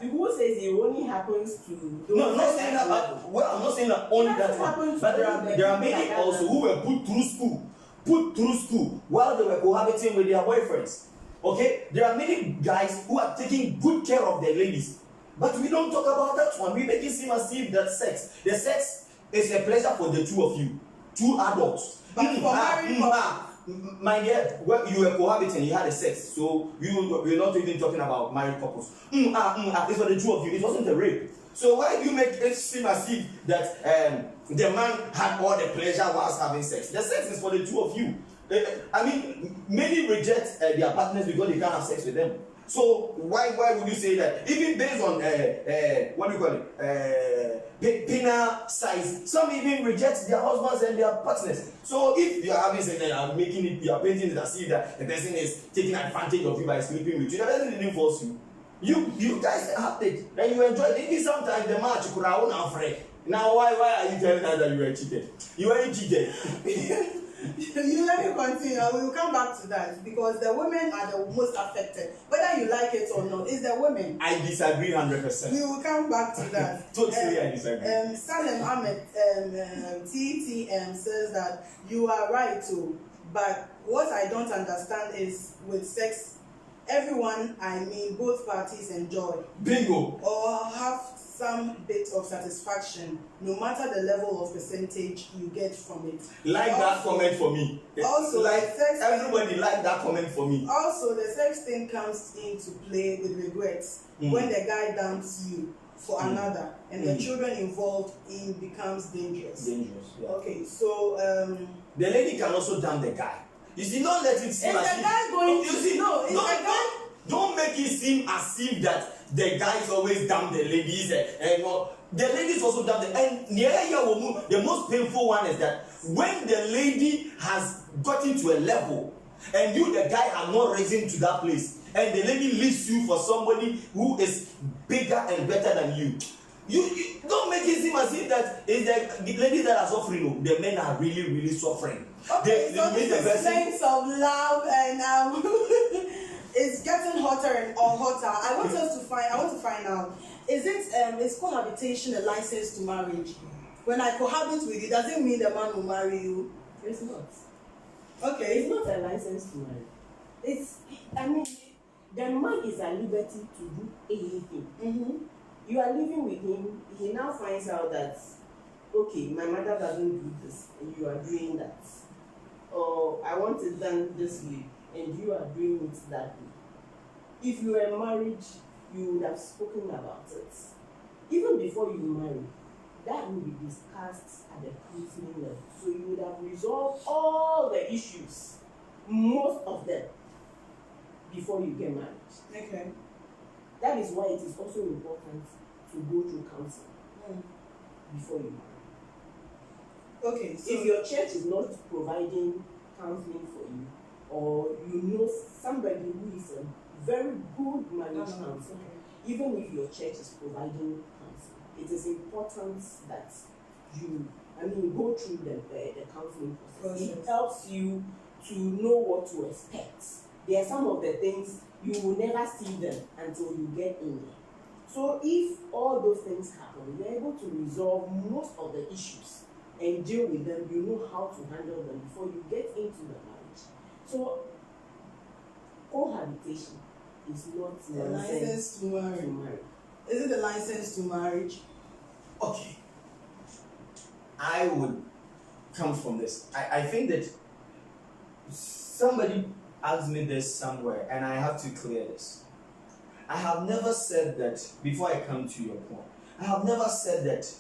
who says it only happens to those? No, I'm not saying that. I'm not saying that only that one. But there are many also who were put through school while they were cohabiting with their boyfriends. Okay, there are many guys who are taking good care of their ladies, but we don't talk about that one. We make it seem as if that the sex is a pleasure for the two of you, two adults. But for married couples. My dear, well, you were cohabiting, you had a sex, so we're not even talking about married couples. It's for the two of you, it wasn't a rape. So why do you make it seem as if that the man had all the pleasure whilst having sex? The sex is for the two of you. I mean, many reject their partners because they can't have sex with them. So why would you say that? Even based on what do you call it, penile size, some even reject their husbands and their partners. So if you are having sex and you are painting it as if that the person is taking advantage of you by sleeping with you, the person didn't force you. You guys have it, and you enjoy it. Even sometimes the match could have own afraid. Now why are you telling us that you were cheated? You weren't cheated. You let me continue. We will come back to that because the women are the most affected. Whether you like it or not, it's the women. I disagree 100%. We will come back to that. Totally, I disagree. Salem Ahmed, TTM says that you are right too, but what I don't understand is with sex, everyone, I mean both parties enjoy. Bingo. Or have some bit of satisfaction, no matter the level of percentage you get from it. Like also, that comment for me. Also, like sex everybody thing, like that comment for me. Also, the sex thing comes into play with regrets when the guy dumps you for another, and the children involved in becomes dangerous. Dangerous. Yeah. Okay, so the lady can also dump the guy. You see, don't let it seem as if. Is the guy going to? You see, No, is the guy. Don't make it seem as if that the guys always dump the ladies and the ladies also dump the the most painful one is that when the lady has gotten to a level and you the guy are not risen to that place and the lady leaves you for somebody who is bigger and better than you don't make it seem as if that is the ladies that are suffering. The men are really suffering. Okay, so this is sense of love and it's getting hotter and hotter. I want to find out, is cohabitation a license to marriage? When I cohabit with you, does it mean the man will marry you? It's not. Okay. It's not a license to marry. The man is at liberty to do anything. You are living with him, he now finds out that, okay, my mother doesn't do this, and you are doing that. Or I want it done this way, and you are doing it that way. If you were married, you would have spoken about it. Even before you marry, that will be discussed at the counseling level. So you would have resolved all the issues, most of them, before you get married. Okay. That is why it is also important to go through counseling before you marry. Okay. So if your church is not providing counseling for you, or you know somebody who is a very good marriage counselor, even if your church is providing counseling, it is important that you, go through the counseling process. It helps you to know what to expect. There are some of the things you will never see them until you get in there. So if all those things happen, you're able to resolve most of the issues and deal with them. You know how to handle them before you get into the marriage. So cohabitation is not the license to marry. Is it the license to marriage? Okay. I would come from this. I think that somebody asked me this somewhere, and I have to clear this. I have never said that, before I come to your point, I have never said that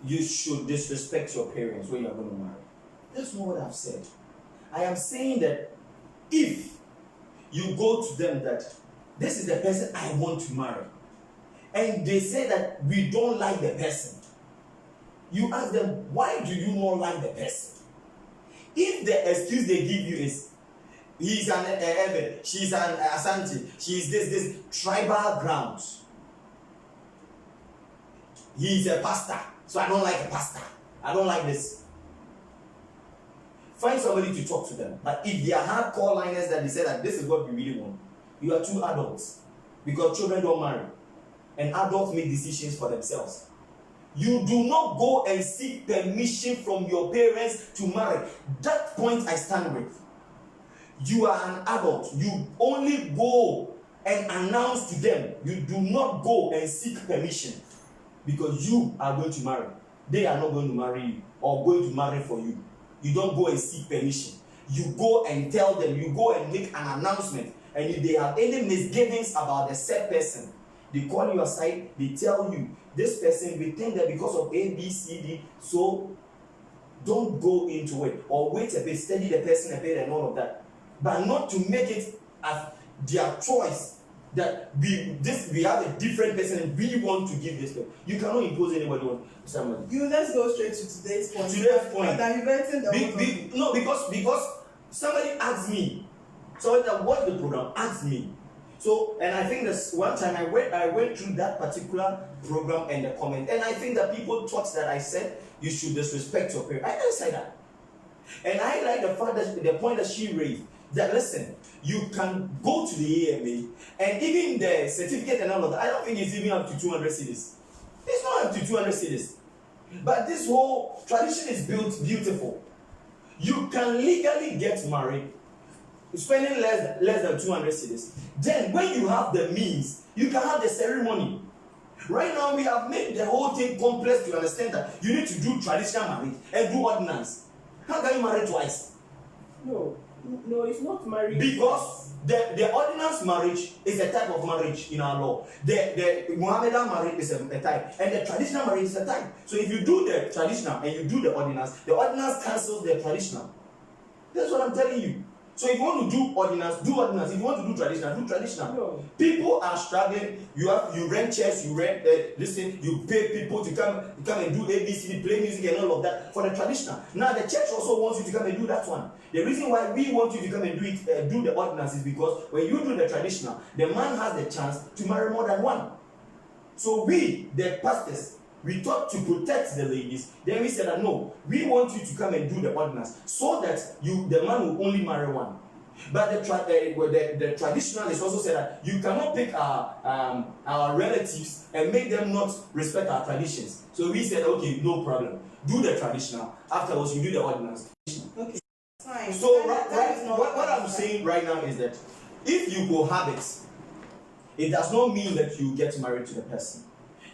you should disrespect your parents when you are going to marry. That's not what I've said. I am saying that if you go to them that this is the person I want to marry, and they say that we don't like the person, you ask them, why do you not like the person? If the excuse they give you is, he's an Ewe, she's an Asante, she's this tribal grounds, he's a pastor, so I don't like a pastor, I don't like this. Find somebody to talk to them. But if they are hardcore liners that they say that this is what we really want, you are two adults, because children don't marry and adults make decisions for themselves. You do not go and seek permission from your parents to marry. That point I stand with. You are an adult. You only go and announce to them. You do not go and seek permission, because you are going to marry. They are not going to marry you or going to marry for you. You don't go and seek permission. You go and tell them. You go and make an announcement. And if they have any misgivings about the said person, they call you aside. They tell you, this person, we think that because of A, B, C, D, so don't go into it, or wait a bit, study the person a bit and all of that. But not to make it as their choice that we have a different person and we want to give this person. You cannot impose anybody on somebody. Let's go straight to today's point. Today's point. No, because somebody asked me, somebody that watched the program asked me. So, and I think this one time I went through that particular program and the comment, and I think that people thought that I said you should disrespect your parents. I didn't say that. And I like the fact that the point that she raised, that listen, you can go to the AMA and even the certificate and all of that, I don't think it's even up to 200 cedis. It's not up to 200 cedis. But this whole tradition is built beautiful. You can legally get married spending less than 200 cedis. Then when you have the means, you can have the ceremony. Right now we have made the whole thing complex to understand that you need to do traditional marriage and do ordinance. How can you marry twice? No, it's not marriage. Because the ordinance marriage is a type of marriage in our law. The Mohammedan marriage is a type, and the traditional marriage is a type. So if you do the traditional and you do the ordinance cancels the traditional. That's what I'm telling you. So if you want to do ordinance, do ordinance. If you want to do traditional, do traditional. No. People are struggling. You rent chairs, you rent you pay people to come and do ABC, play music and all of that for the traditional. Now the church also wants you to come and do that one. The reason why we want you to come and do the ordinance is because when you do the traditional, the man has the chance to marry more than one. So we, the pastors, we thought to protect the ladies. Then we said that no, we want you to come and do the ordinance so that the man will only marry one. But the traditionalists also said that you cannot pick our relatives and make them not respect our traditions. So we said, okay, no problem. Do the traditional. Afterwards, you do the ordinance. Okay, fine. So what I'm saying right now is that if you cohabit, it does not mean that you get married to the person.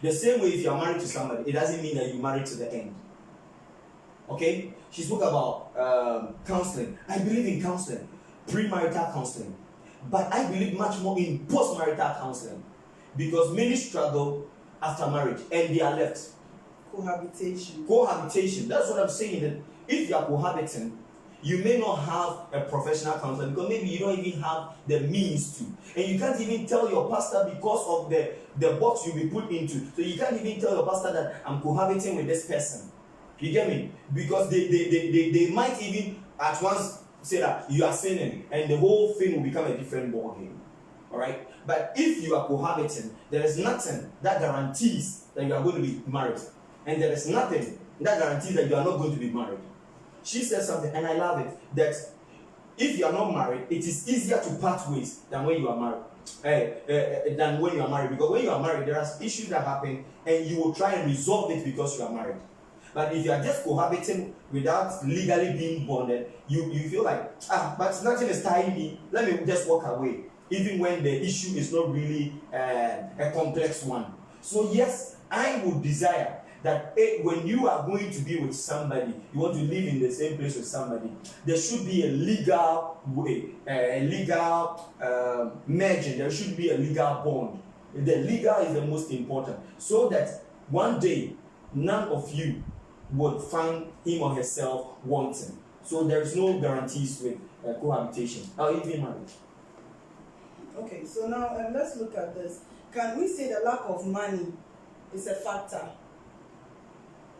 The same way if you are married to somebody, it doesn't mean that you marry to the end. Okay? She spoke about counseling. I believe in counseling, premarital counseling. But I believe much more in postmarital counseling. Because many struggle after marriage and they are left. Cohabitation. That's what I'm saying. That if you are cohabiting, you may not have a professional counselor because maybe you don't even have the means to. And you can't even tell your pastor because of the box you'll be put into. So you can't even tell your pastor that I'm cohabiting with this person. You get me? Because they might even at once say that you are sinning and the whole thing will become a different ball game. Alright? But if you are cohabiting, there is nothing that guarantees that you are going to be married. And there is nothing that guarantees that you are not going to be married. She said something, and I love it, that if you are not married, it is easier to part ways than when you are married. than when you are married. Because when you are married, there are issues that happen, and you will try and resolve it because you are married. But if you are just cohabiting without legally being bonded, you feel like, but nothing is tying me, let me just walk away, even when the issue is not really a complex one. So yes, I would desire that when you are going to be with somebody, you want to live in the same place with somebody, there should be a legal way, a legal merging, there should be a legal bond. The legal is the most important, so that one day none of you would find him or herself wanting. So there is no guarantees with cohabitation or even marriage. Okay, so now let's look at this. Can we say the lack of money is a factor?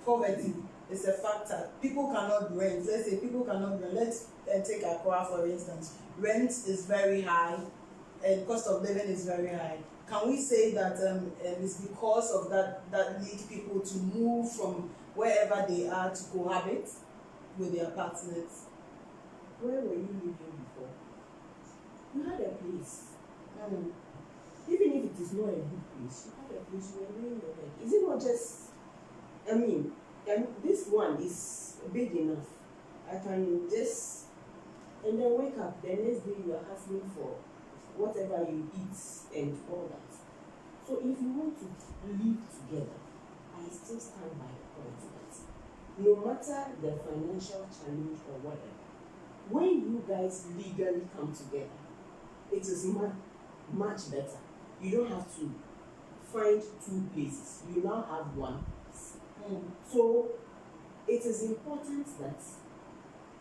Poverty is a factor. People cannot rent. Let's say people cannot rent. Let's take Accra for instance. Rent is very high and cost of living is very high. Can we say that it's because of that lead people to move from wherever they are to cohabit with their partners? Where were you living before? You had a place. Even if it is not a good place, you had a place you were laying your head. Is it not just, this one is big enough. I can just, and then wake up, the next day you are asking for whatever you eat and all that. So if you want to live together, I still stand by the point that no matter the financial challenge or whatever, when you guys legally come together, it is much better. You don't have to find two places. You now have one place. So it is important that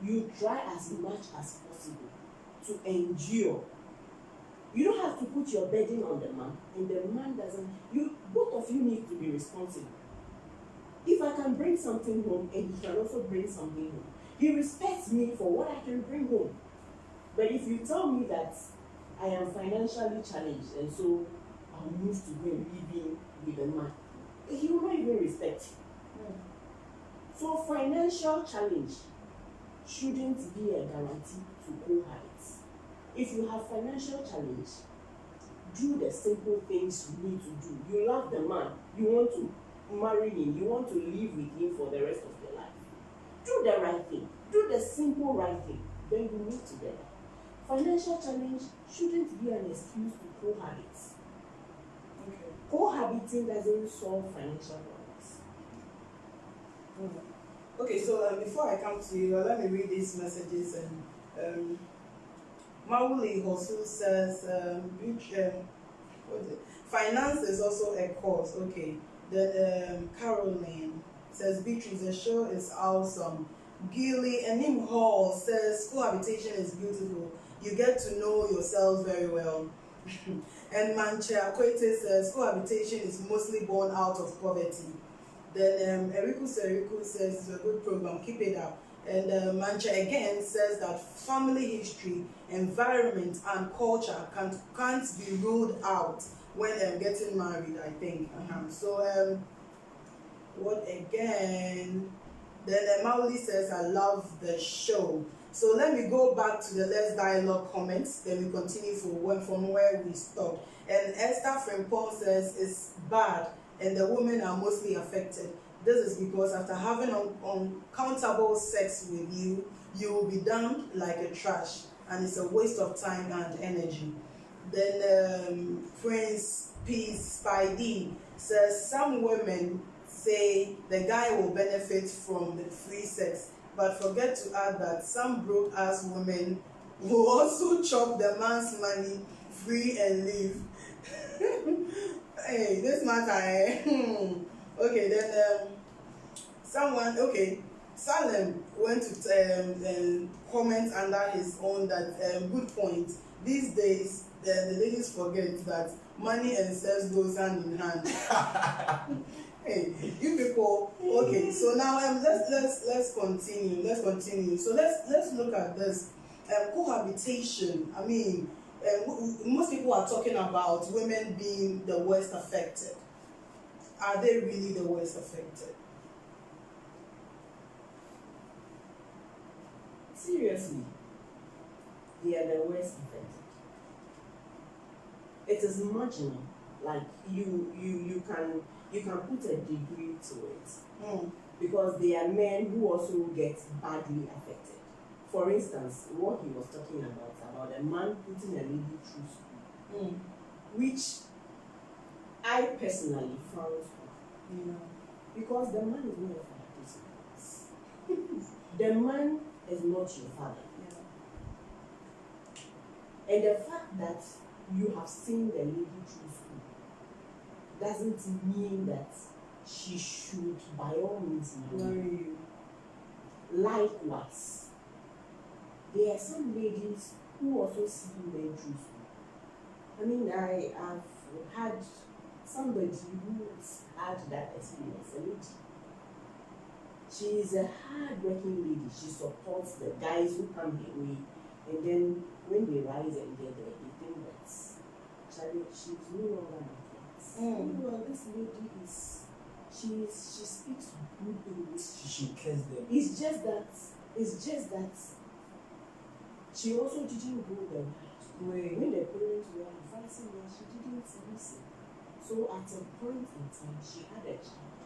you try as much as possible to endure. You don't have to put your burden on the man, and the man doesn't. Both of you need to be responsible. If I can bring something home and he can also bring something home, he respects me for what I can bring home. But if you tell me that I am financially challenged and so I'll move to go and live in with the man, he will not even respect you. So financial challenge shouldn't be a guarantee to cohabit. If you have financial challenge, do the simple things you need to do. You love the man, you want to marry him, you want to live with him for the rest of your life. Do the right thing, do the simple right thing, then you live together. Financial challenge shouldn't be an excuse to cohabit. Okay. Cohabiting doesn't solve financial problems. Okay, so before I come to you, let me read these messages. And Mauli Hosu says, finance is also a cause. Okay. Then Caroline says, Beatrice, the show is awesome. Gilly Enim Hall says, cohabitation is beautiful. You get to know yourselves very well. And Manche Akwete says, cohabitation is mostly born out of poverty. Then Eriku says, it's a good program, keep it up. And Manche again says that family history, environment, and culture can't be ruled out when getting married, I think. So, what again? Then Mauli says, I love the show. So let me go back to the Let's Dialogue comments, then we continue from where we stopped. And Esther Frimpong says, it's bad, and the women are mostly affected. This is because after having uncountable sex with you, you will be dumped like a trash, and it's a waste of time and energy. Then Prince Peace Spidey says, some women say the guy will benefit from the free sex, but forget to add that some broke-ass women will also chop the man's money free and leave. Hey, this matter, eh? Okay, then Salem went to comment under his own that good point. These days, the ladies forget that money and sex goes hand in hand. Hey, you people. Okay, so now let's continue. So let's look at this cohabitation. I mean, most people are talking about women being the worst affected. Are they really the worst affected? Seriously, they are the worst affected. it is marginal. Like you can put a degree to it. Because there are men who also get badly affected. For instance, what he was talking about a man putting a lady through school, which I personally found because the man is not your father. The man is not your father. And the fact that you have seen the lady through school doesn't mean that she should by all means marry you. Likewise, there are some ladies who also see men through school. I mean, I have had somebody who had that experience, a lady. She is a hard-working lady. She supports the guys who come her way, and then when they rise and get there, they think that she's no longer my class. Well, this lady is, she speaks good English. She cares them. It's just that she also didn't go the right way. When the parents were advising her, she didn't listen. So at a point in time, she had a child,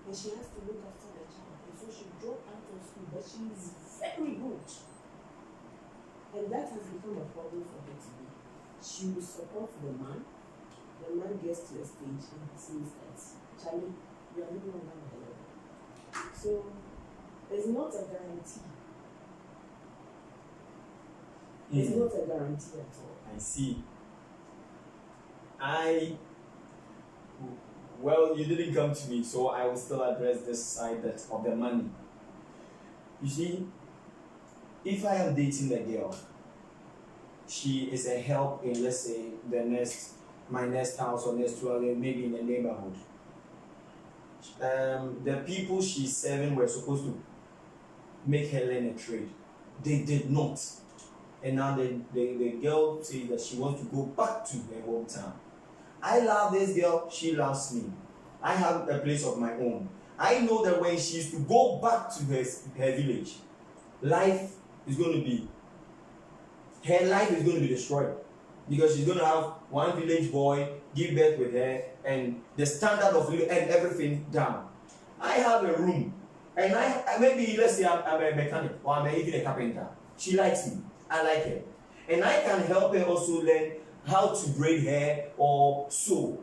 and she has to look after the child, and so she dropped out of school. But she is very good, and that has become a problem for her today. She will support the man. The man gets to a stage and he says that, Charlie, you are no longer my level. So it's not a guarantee. It's not a guarantee at all. I see. Well, you didn't come to me, so I will still address this side of the money. You see, if I am dating a girl, she is a help in, let's say, my next house or next dwelling, maybe in the neighborhood. The people she's serving were supposed to make her learn a trade. They did not. And now the girl says that she wants to go back to her hometown. I love this girl, she loves me. I have a place of my own. I know that when she is to go back to her village, her life is going to be destroyed. Because she's going to have one village boy give birth with her, and the standard of living and everything down. I have a room, and I maybe, let's say I'm a mechanic or I'm even a carpenter. She likes me, I like her. And I can help her also learn how to braid hair or sew.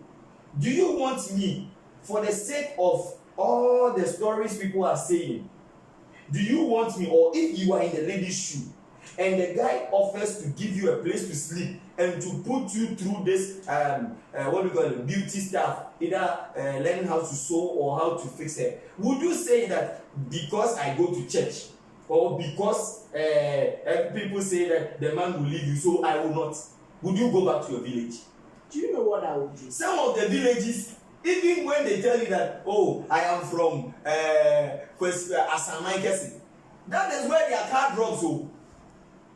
Do you want me, for the sake of all the stories people are saying, do you want me, or if you are in the lady's shoe and the guy offers to give you a place to sleep and to put you through this what we call it, beauty stuff, either learning how to sew or how to fix hair, would you say that because I go to church or because people say that the man will leave you, so I will not? Would you go back to your village? Do you know what I would do? Some of the villages, even when they tell you that, oh, I am from Asamai Kesi, that is where their car drops. So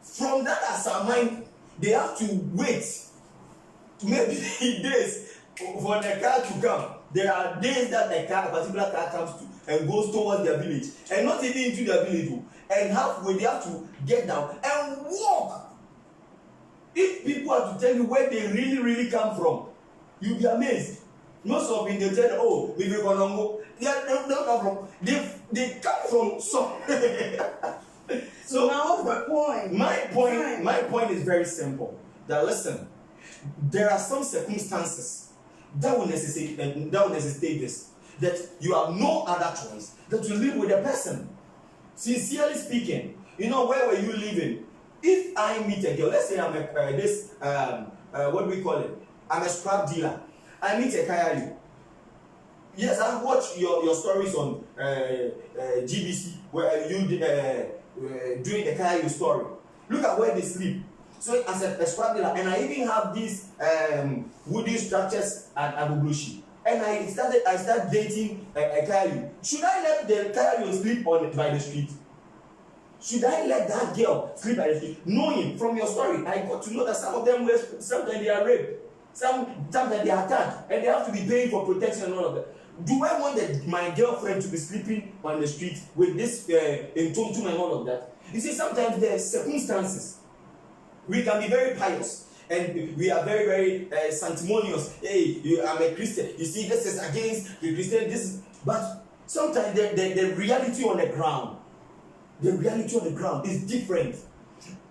from that Asamai, they have to wait maybe days for the car to come. There are days that a particular car comes to and goes towards their village, and not even into their village, and halfway they have to get down and walk. If people are to tell you where they really come from, you'll be amazed. Most of them, they tell you, oh, we will go. They don't come from. They come from some. So now the point. My point is very simple. That listen, there are some circumstances that will necessitate this. That you have no other choice than to live with a person. Sincerely speaking, where were you living? If I meet a girl, let's say I'm what do we call it? I'm a scrap dealer. I meet a Kayayu. Yes, I've watched your stories on GBC where you doing the Kayayu story. Look at where they sleep. So as a scrap dealer, and I even have these wooden structures at Abublushi. And I started dating a Kayayu. Should I let the Kayayu sleep by the street? Should I let that girl sleep by the street? Knowing from your story, I got to know that some of them sometimes they are raped, sometimes they are attacked, and they have to be paying for protection and all of that. Do I want my girlfriend to be sleeping on the street with this entomtum and all of that? You see, sometimes there are circumstances. We can be very pious, and we are very, very sanctimonious. Hey, I'm a Christian. You see, this is against the Christian. This is, but sometimes the reality on the ground is different.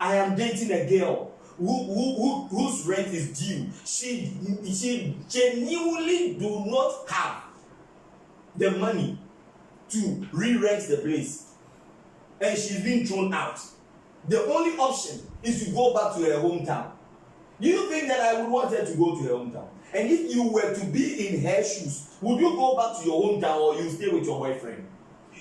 I am dating a girl whose rent is due. She genuinely do not have the money to re-rent the place, and she's being thrown out. The only option is to go back to her hometown. Do you think that I would want her to go to her hometown? And if you were to be in her shoes, would you go back to your hometown or you stay with your boyfriend?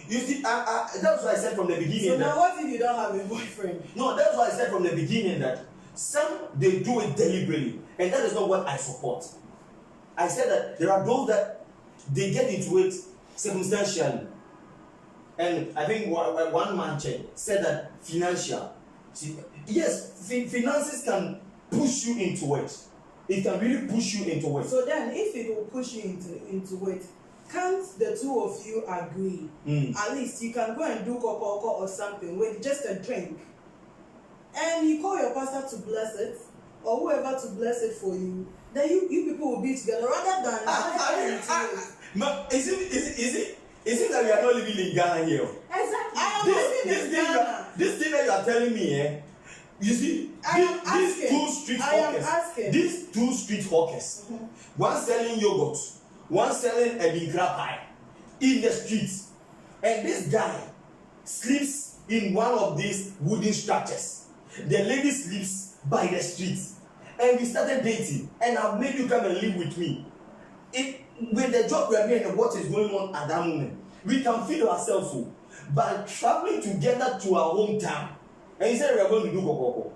You see, that's what I said from the beginning. So now what if you don't have a boyfriend? No, that's what I said from the beginning, that some, they do it deliberately, and that is not what I support. I said that there are those that they get into it circumstantially. And I think one man said that financial. See, yes, finances can push you into it. It can really push you into it. So then, if it will push you into it, can't the two of you agree? At least you can go and do koko or something with just a drink, and you call your pastor to bless it, or whoever to bless it for you. Then you people will be together rather than. Is it that we are not living in Ghana here? Exactly. I am living in Ghana. This thing that you are telling me, you see, these two street hawkers, one selling yogurt, one selling a binkra pie in the streets, and this guy sleeps in one of these wooden structures. The lady sleeps by the street, and we started dating, and I've made you come and live with me. With the job we are doing and what is going on at that moment, we can feed ourselves by traveling together to our hometown. And he said we are going to do koko.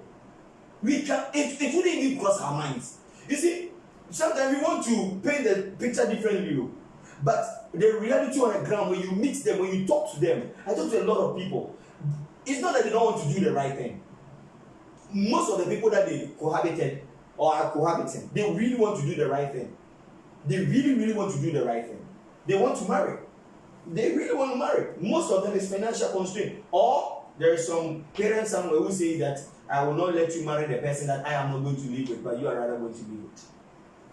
We can. It wouldn't even cross our minds. You see, sometimes we want to paint the picture differently, but the reality on the ground, when you meet them, when you talk to them, I talk to a lot of people. It's not that they don't want to do the right thing. Most of the people that they cohabited or are cohabiting, they really want to do the right thing. They really, really want to do the right thing. They want to marry. They really want to marry. Most of them is financial constraint. Or there is some parents somewhere who say that I will not let you marry the person that I am not going to live with, but you are rather going to live with.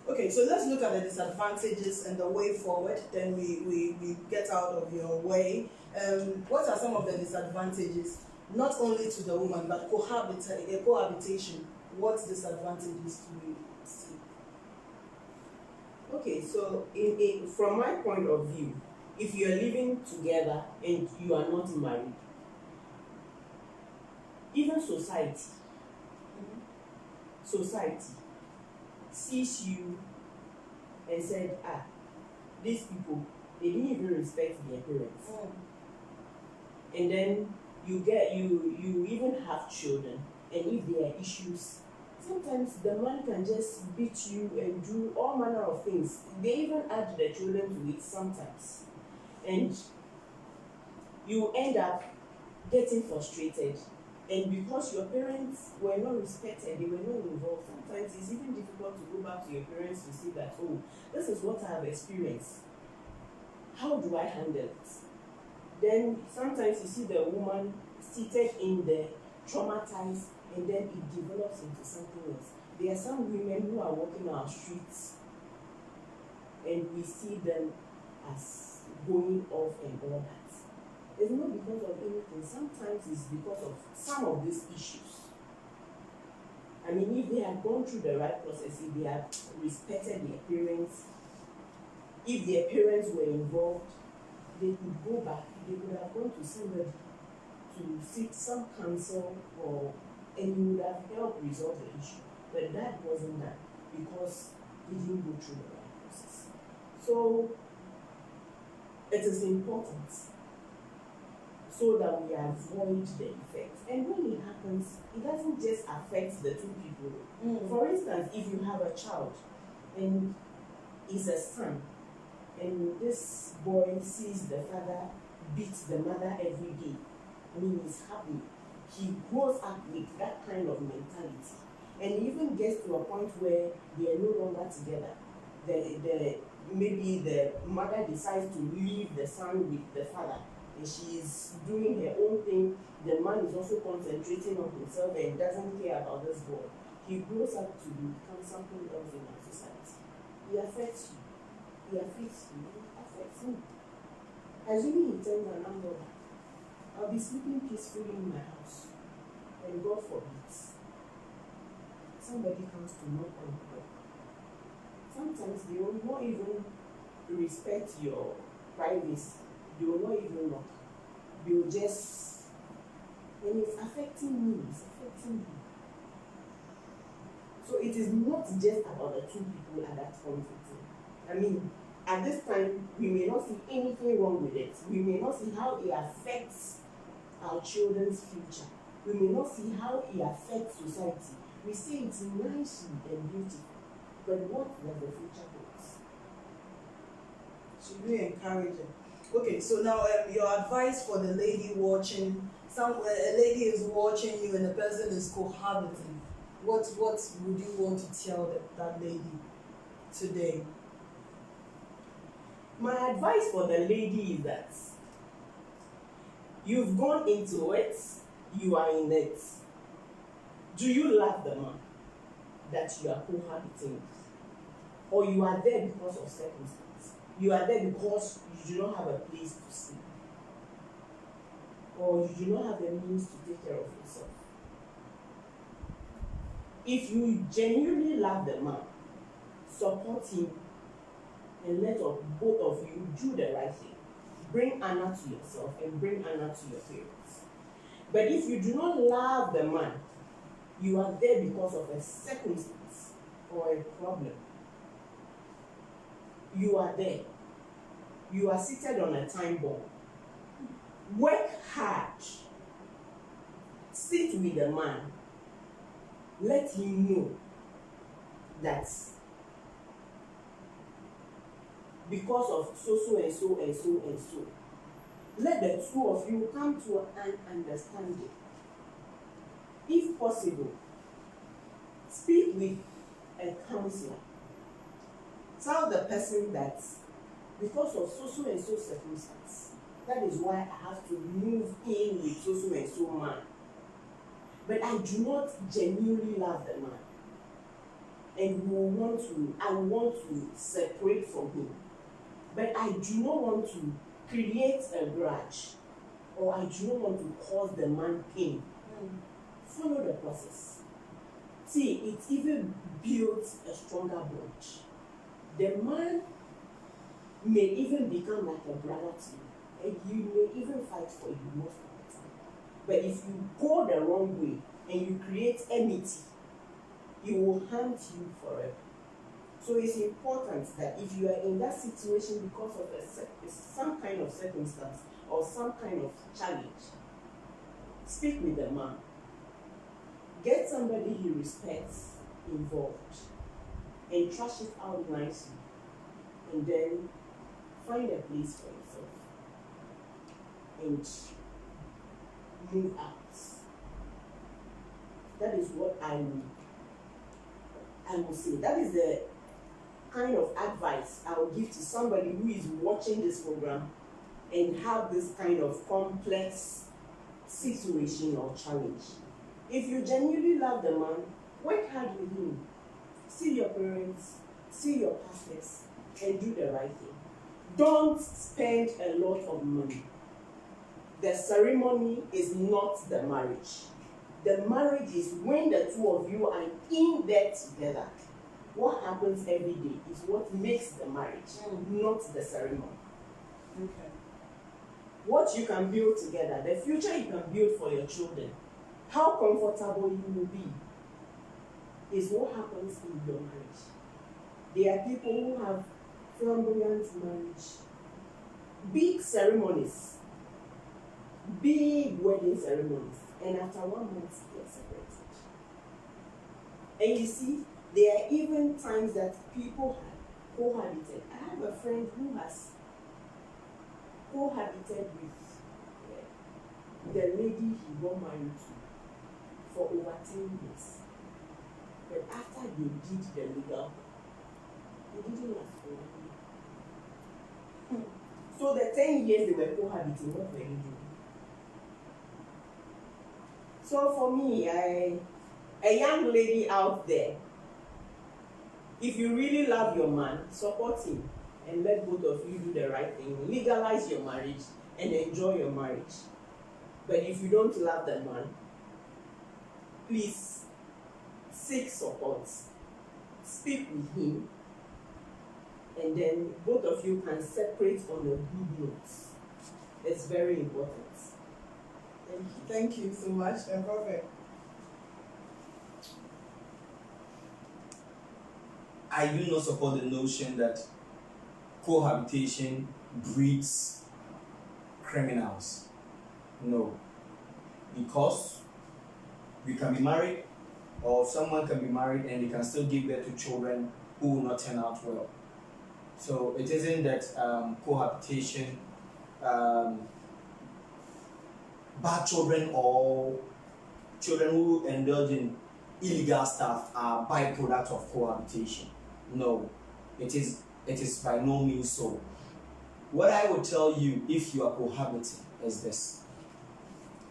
Okay, so let's look at the disadvantages and the way forward. Then we get out of your way. What are some of the disadvantages, not only to the woman, but cohabitation? What disadvantages do you see? Okay, so from my point of view, if you are living together and you are not married, even society sees you and said, these people, they didn't even respect their parents. And then you even have children, and if there are issues, sometimes the man can just beat you and do all manner of things. They even add the children to it sometimes. And you end up getting frustrated. And because your parents were not respected, they were not involved, sometimes it's even difficult to go back to your parents to see that, oh, this is what I have experienced. How do I handle it? Then sometimes you see the woman seated in the traumatized, and then it develops into something else. There are some women who are walking our streets and we see them as going off and all that. It's not because of anything. Sometimes it's because of some of these issues. I mean, if they had gone through the right process, if they had respected their parents, if their parents were involved, they could go back. They could have gone to somebody to seek some counsel, and you would have helped resolve the issue. But that wasn't done because they didn't go through the right process. So it is important so that we avoid the effects. And when it happens, it doesn't just affect the two people. For instance, if you have a child and it's a son, and this boy sees the father beat the mother every day, I mean, he's happy. He grows up with that kind of mentality, and even gets to a point where they are no longer together. Maybe the mother decides to leave the son with the father, and she is doing her own thing. The man is also concentrating on himself and doesn't care about this boy. he grows up to become something else in our society. He affects you. He affects you. He affects me. Assuming he turns an umbrella, I'll be sleeping peacefully in my house. And God forbids, somebody comes to knock on the door. Sometimes they will not even respect your privacy. They will not even knock. They will just, and it's affecting me, it's affecting you. So it is not just about the two people at that point in time. I mean, at this time, we may not see anything wrong with it. We may not see how it affects our children's future. We may not see how it affects society. We say it's nice and beautiful, but what does the future hold? Should we encourage it? Okay, so now your advice for the lady watching, a lady is watching you and the person is cohabiting. What would you want to tell that lady today? My advice for the lady is that you've gone into it, you are in it. Do you love the man that you are cohabiting with? Or you are there because of circumstance? You are there because you do not have a place to sleep? Or you do not have the means to take care of yourself? If you genuinely love the man, support him and let both of you do the right thing. Bring honor to yourself and bring honor to your parents. But if you do not love the man, you are there because of a circumstance or a problem. You are there. You are seated on a time bomb. Work hard. Sit with the man. Let him know that because of so and so and so and so, let the two of you come to an understanding. If possible, speak with a counselor. Tell the person that because of so and so circumstance, that is why I have to move in with so and so man. But I do not genuinely love the man. And I want to separate from him. But I do not want to create a grudge, or I do not want to cause the man pain. Follow the process. See, it even builds a stronger bond. The man may even become like a brother to you, and you may even fight for you most of the time. But if you go the wrong way and you create enmity, it will haunt you forever. So it's important that if you are in that situation because of some kind of circumstance or some kind of challenge, speak with the man. Get somebody he respects involved and trash it out nicely, and then find a place for yourself and move out. That is what I will say. That is the kind of advice I will give to somebody who is watching this program and have this kind of complex situation or challenge. If you genuinely love the man, work hard with him. See your parents, see your pastors, and do the right thing. Don't spend a lot of money. The ceremony is not the marriage. The marriage is when the two of you are in there together. What happens every day is what makes the marriage, not the ceremony. Okay. What you can build together, the future you can build for your children, how comfortable you will be, is what happens in your marriage. There are people who have flamboyant marriage, big ceremonies, big wedding ceremonies, and after 1 month they are separated. And you see, there are even times that people have cohabited. I have a friend who has cohabited with the lady he got married to for over 10 years. But after they did the legal, they didn't last for 1 year. So the 10 years they were cohabiting, what were they doing? So for me, I a young lady out there, if you really love your man, support him and let both of you do the right thing. Legalize your marriage and enjoy your marriage. But if you don't love the man, please seek support. Speak with him, and then both of you can separate on a good note. It's very important. Thank you. Thank you so much, Prophet. I do not support the notion that cohabitation breeds criminals. No. Because we can be married, or someone can be married and they can still give birth to children who will not turn out well. So it isn't that cohabitation, bad children or children who indulge in illegal stuff are byproducts of cohabitation. No, it is by no means so. What I would tell you if you are cohabiting is this.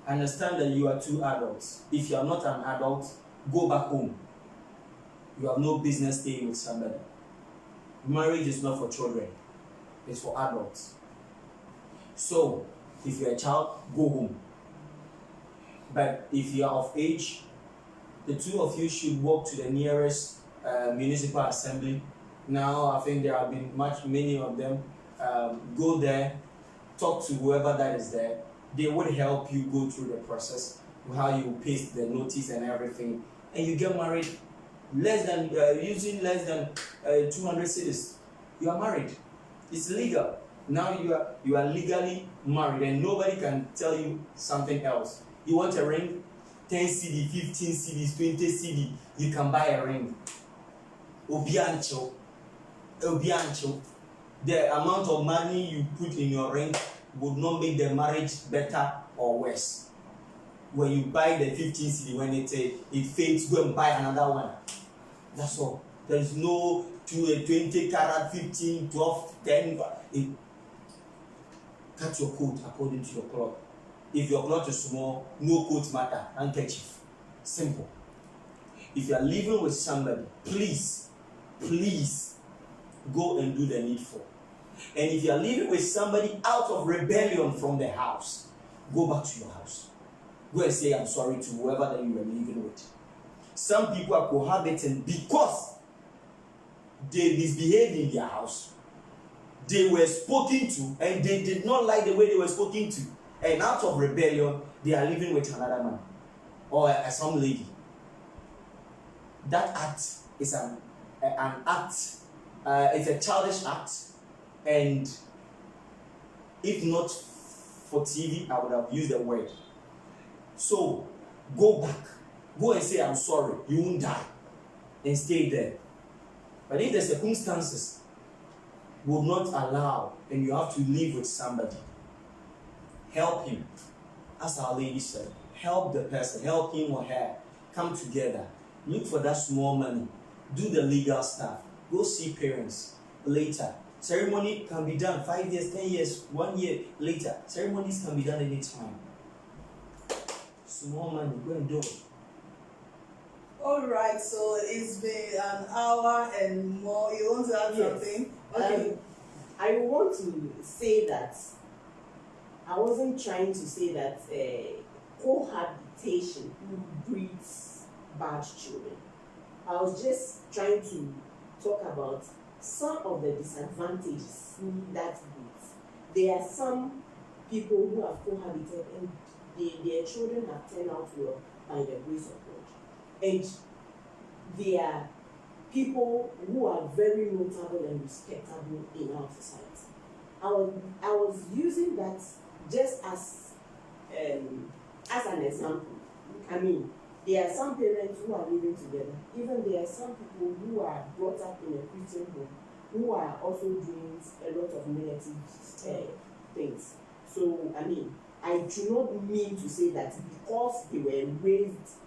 Understand that you are two adults. If you are not an adult, go back home. You have no business staying with somebody. Marriage is not for children, it's for adults. So, if you're a child, go home. But if you are of age, the two of you should walk to the nearest municipal assembly. Now, I think there have been many of them. Go there, talk to whoever that is there. They would help you go through the process, how you paste the notice and everything, and you get married using less than 200 cedis. You are married. It's legal. Now you are legally married, and nobody can tell you something else. You want a ring, 10 cedi, 15 cedis, 20 cedi, you can buy a ring. Obiancho. The amount of money you put in your ring would not make the marriage better or worse. When you buy the 15 cedi, when it fades, go and buy another one. That's all. There is no 20 carat, 15, 12, 10. Cut your coat according to your cloth. If your cloth is small, no coat matter. Handkerchief. Simple. If you are living with somebody, please go and do the needful. And if you are living with somebody out of rebellion from the house, go back to your house. Go and say I'm sorry to whoever that you were living with. Some people are cohabiting because they misbehaved in their house. They were spoken to and they did not like the way they were spoken to. And out of rebellion, they are living with another man or some lady. That act is an act. It's a childish act. And if not for TV, I would have used the word. So, go back. Go and say, I'm sorry. You won't die. And stay there. But if the circumstances will not allow and you have to live with somebody, help him. As our lady said, help the person, help him or her. Come together. Look for that small money. Do the legal stuff. Go see parents later. Ceremony can be done 5 years, 10 years, 1 year later. Ceremonies can be done anytime. Small money, go and do it. All right, so it's been an hour and more. You want to add something? Okay. I want to say that I wasn't trying to say that cohabitation breeds bad children. I was just trying to talk about some of the disadvantages that breeds. There are some people who have cohabited and their children have turned out well by the grace of God. And there are people who are very notable and respectable in our society. I was using that just as an example. I mean, there are some parents who are living together. Even there are some people who are brought up in a Christian home who are also doing a lot of negative things. So, I mean, I do not mean to say that because they were raised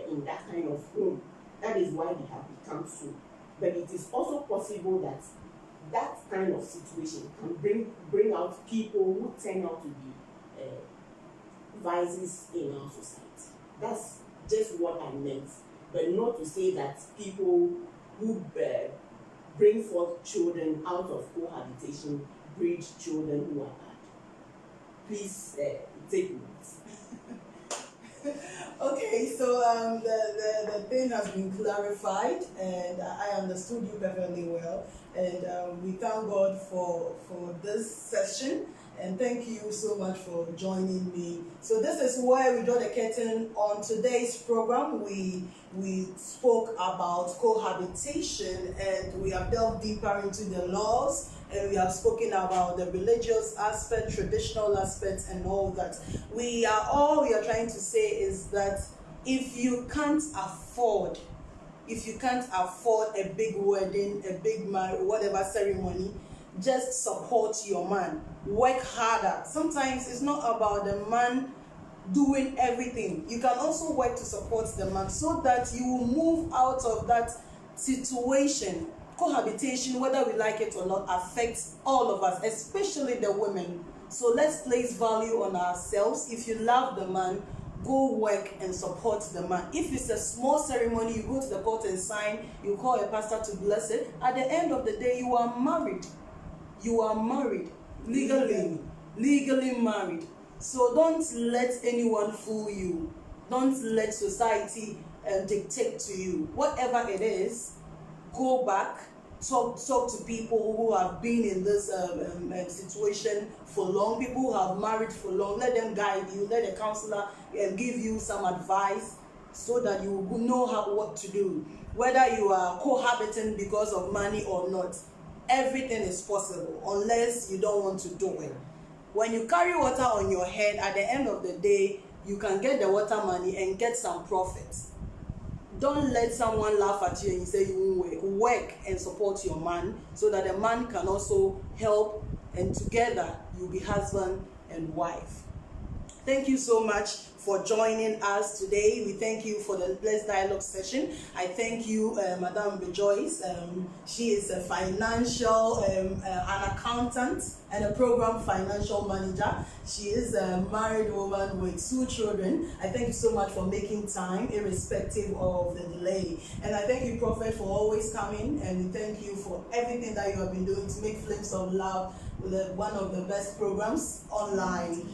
in that kind of home, that is why they have become so. But it is also possible that that kind of situation can bring out people who turn out to be vices in our society. That's just what I meant. but not to say that people who bring forth children out of cohabitation breed children who are bad. Please take notes. Okay, so the thing has been clarified, and I understood you perfectly well. And we thank God for this session, and thank you so much for joining me. So this is where we draw the curtain on today's program. We spoke about cohabitation, and we have delved deeper into the laws, and we have spoken about the religious aspect, traditional aspects, and all that. All we are trying to say is that if you can't afford a big wedding, a big marriage, whatever ceremony, just support your man. Work harder. Sometimes it's not about the man doing everything. You can also work to support the man so that you will move out of that situation. Cohabitation, whether we like it or not, affects all of us, especially the women. So let's place value on ourselves. If you love the man, go work and support the man. If it's a small ceremony, you go to the court and sign, you call a pastor to bless it. At the end of the day, you are married. You are married. Legally married. So don't let anyone fool you. Don't let society dictate to you. Whatever it is, go back, talk to people who have been in this situation for long, people who have married for long. Let them guide you, let a counselor give you some advice so that you will know what to do. Whether you are cohabiting because of money or not, everything is possible unless you don't want to do it. When you carry water on your head, at the end of the day, you can get the water money and get some profits. Don't let someone laugh at you and say you won't work. Work and support your man so that the man can also help, and together you'll be husband and wife. Thank you so much for joining us today. We thank you for the Let's Dialogue session. I thank you, Madame Bejoyce. She is a financial, an accountant and a program financial manager. She is a married woman with 2 children. I thank you so much for making time, irrespective of the delay. And I thank you, Prophet, for always coming. And we thank you for everything that you have been doing to make Flames of Love one of the best programs online.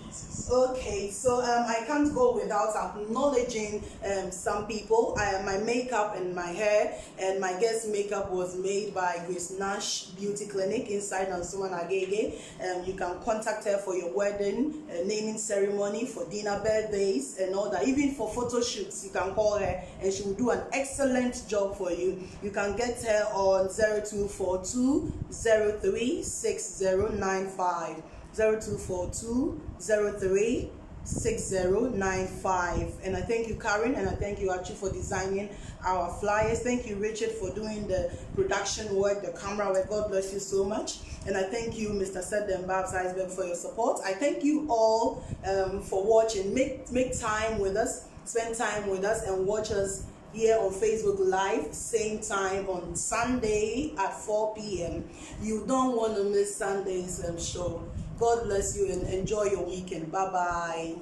Okay, so I can't go without acknowledging some people. My makeup and my hair and my guest makeup was made by Grace Nash Beauty Clinic inside Nansuman Agege. You can contact her for your wedding, naming ceremony, for dinner, birthdays, and all that. Even for photo shoots, you can call her and she will do an excellent job for you. You can get her on 0242 03 6095. 0242 03 6095. And I thank you, Karen, and I thank you, Archie, for designing our flyers. Thank you, Richard, for doing the production work, the camera work. God bless you so much. And I thank you, Mr. Sedden Babs Iceberg, for your support. I thank you all for watching. Make time with us, spend time with us, and watch us here on Facebook Live, same time on Sunday at 4 p.m. You don't want to miss Sunday's show. God bless you and enjoy your weekend. Bye-bye.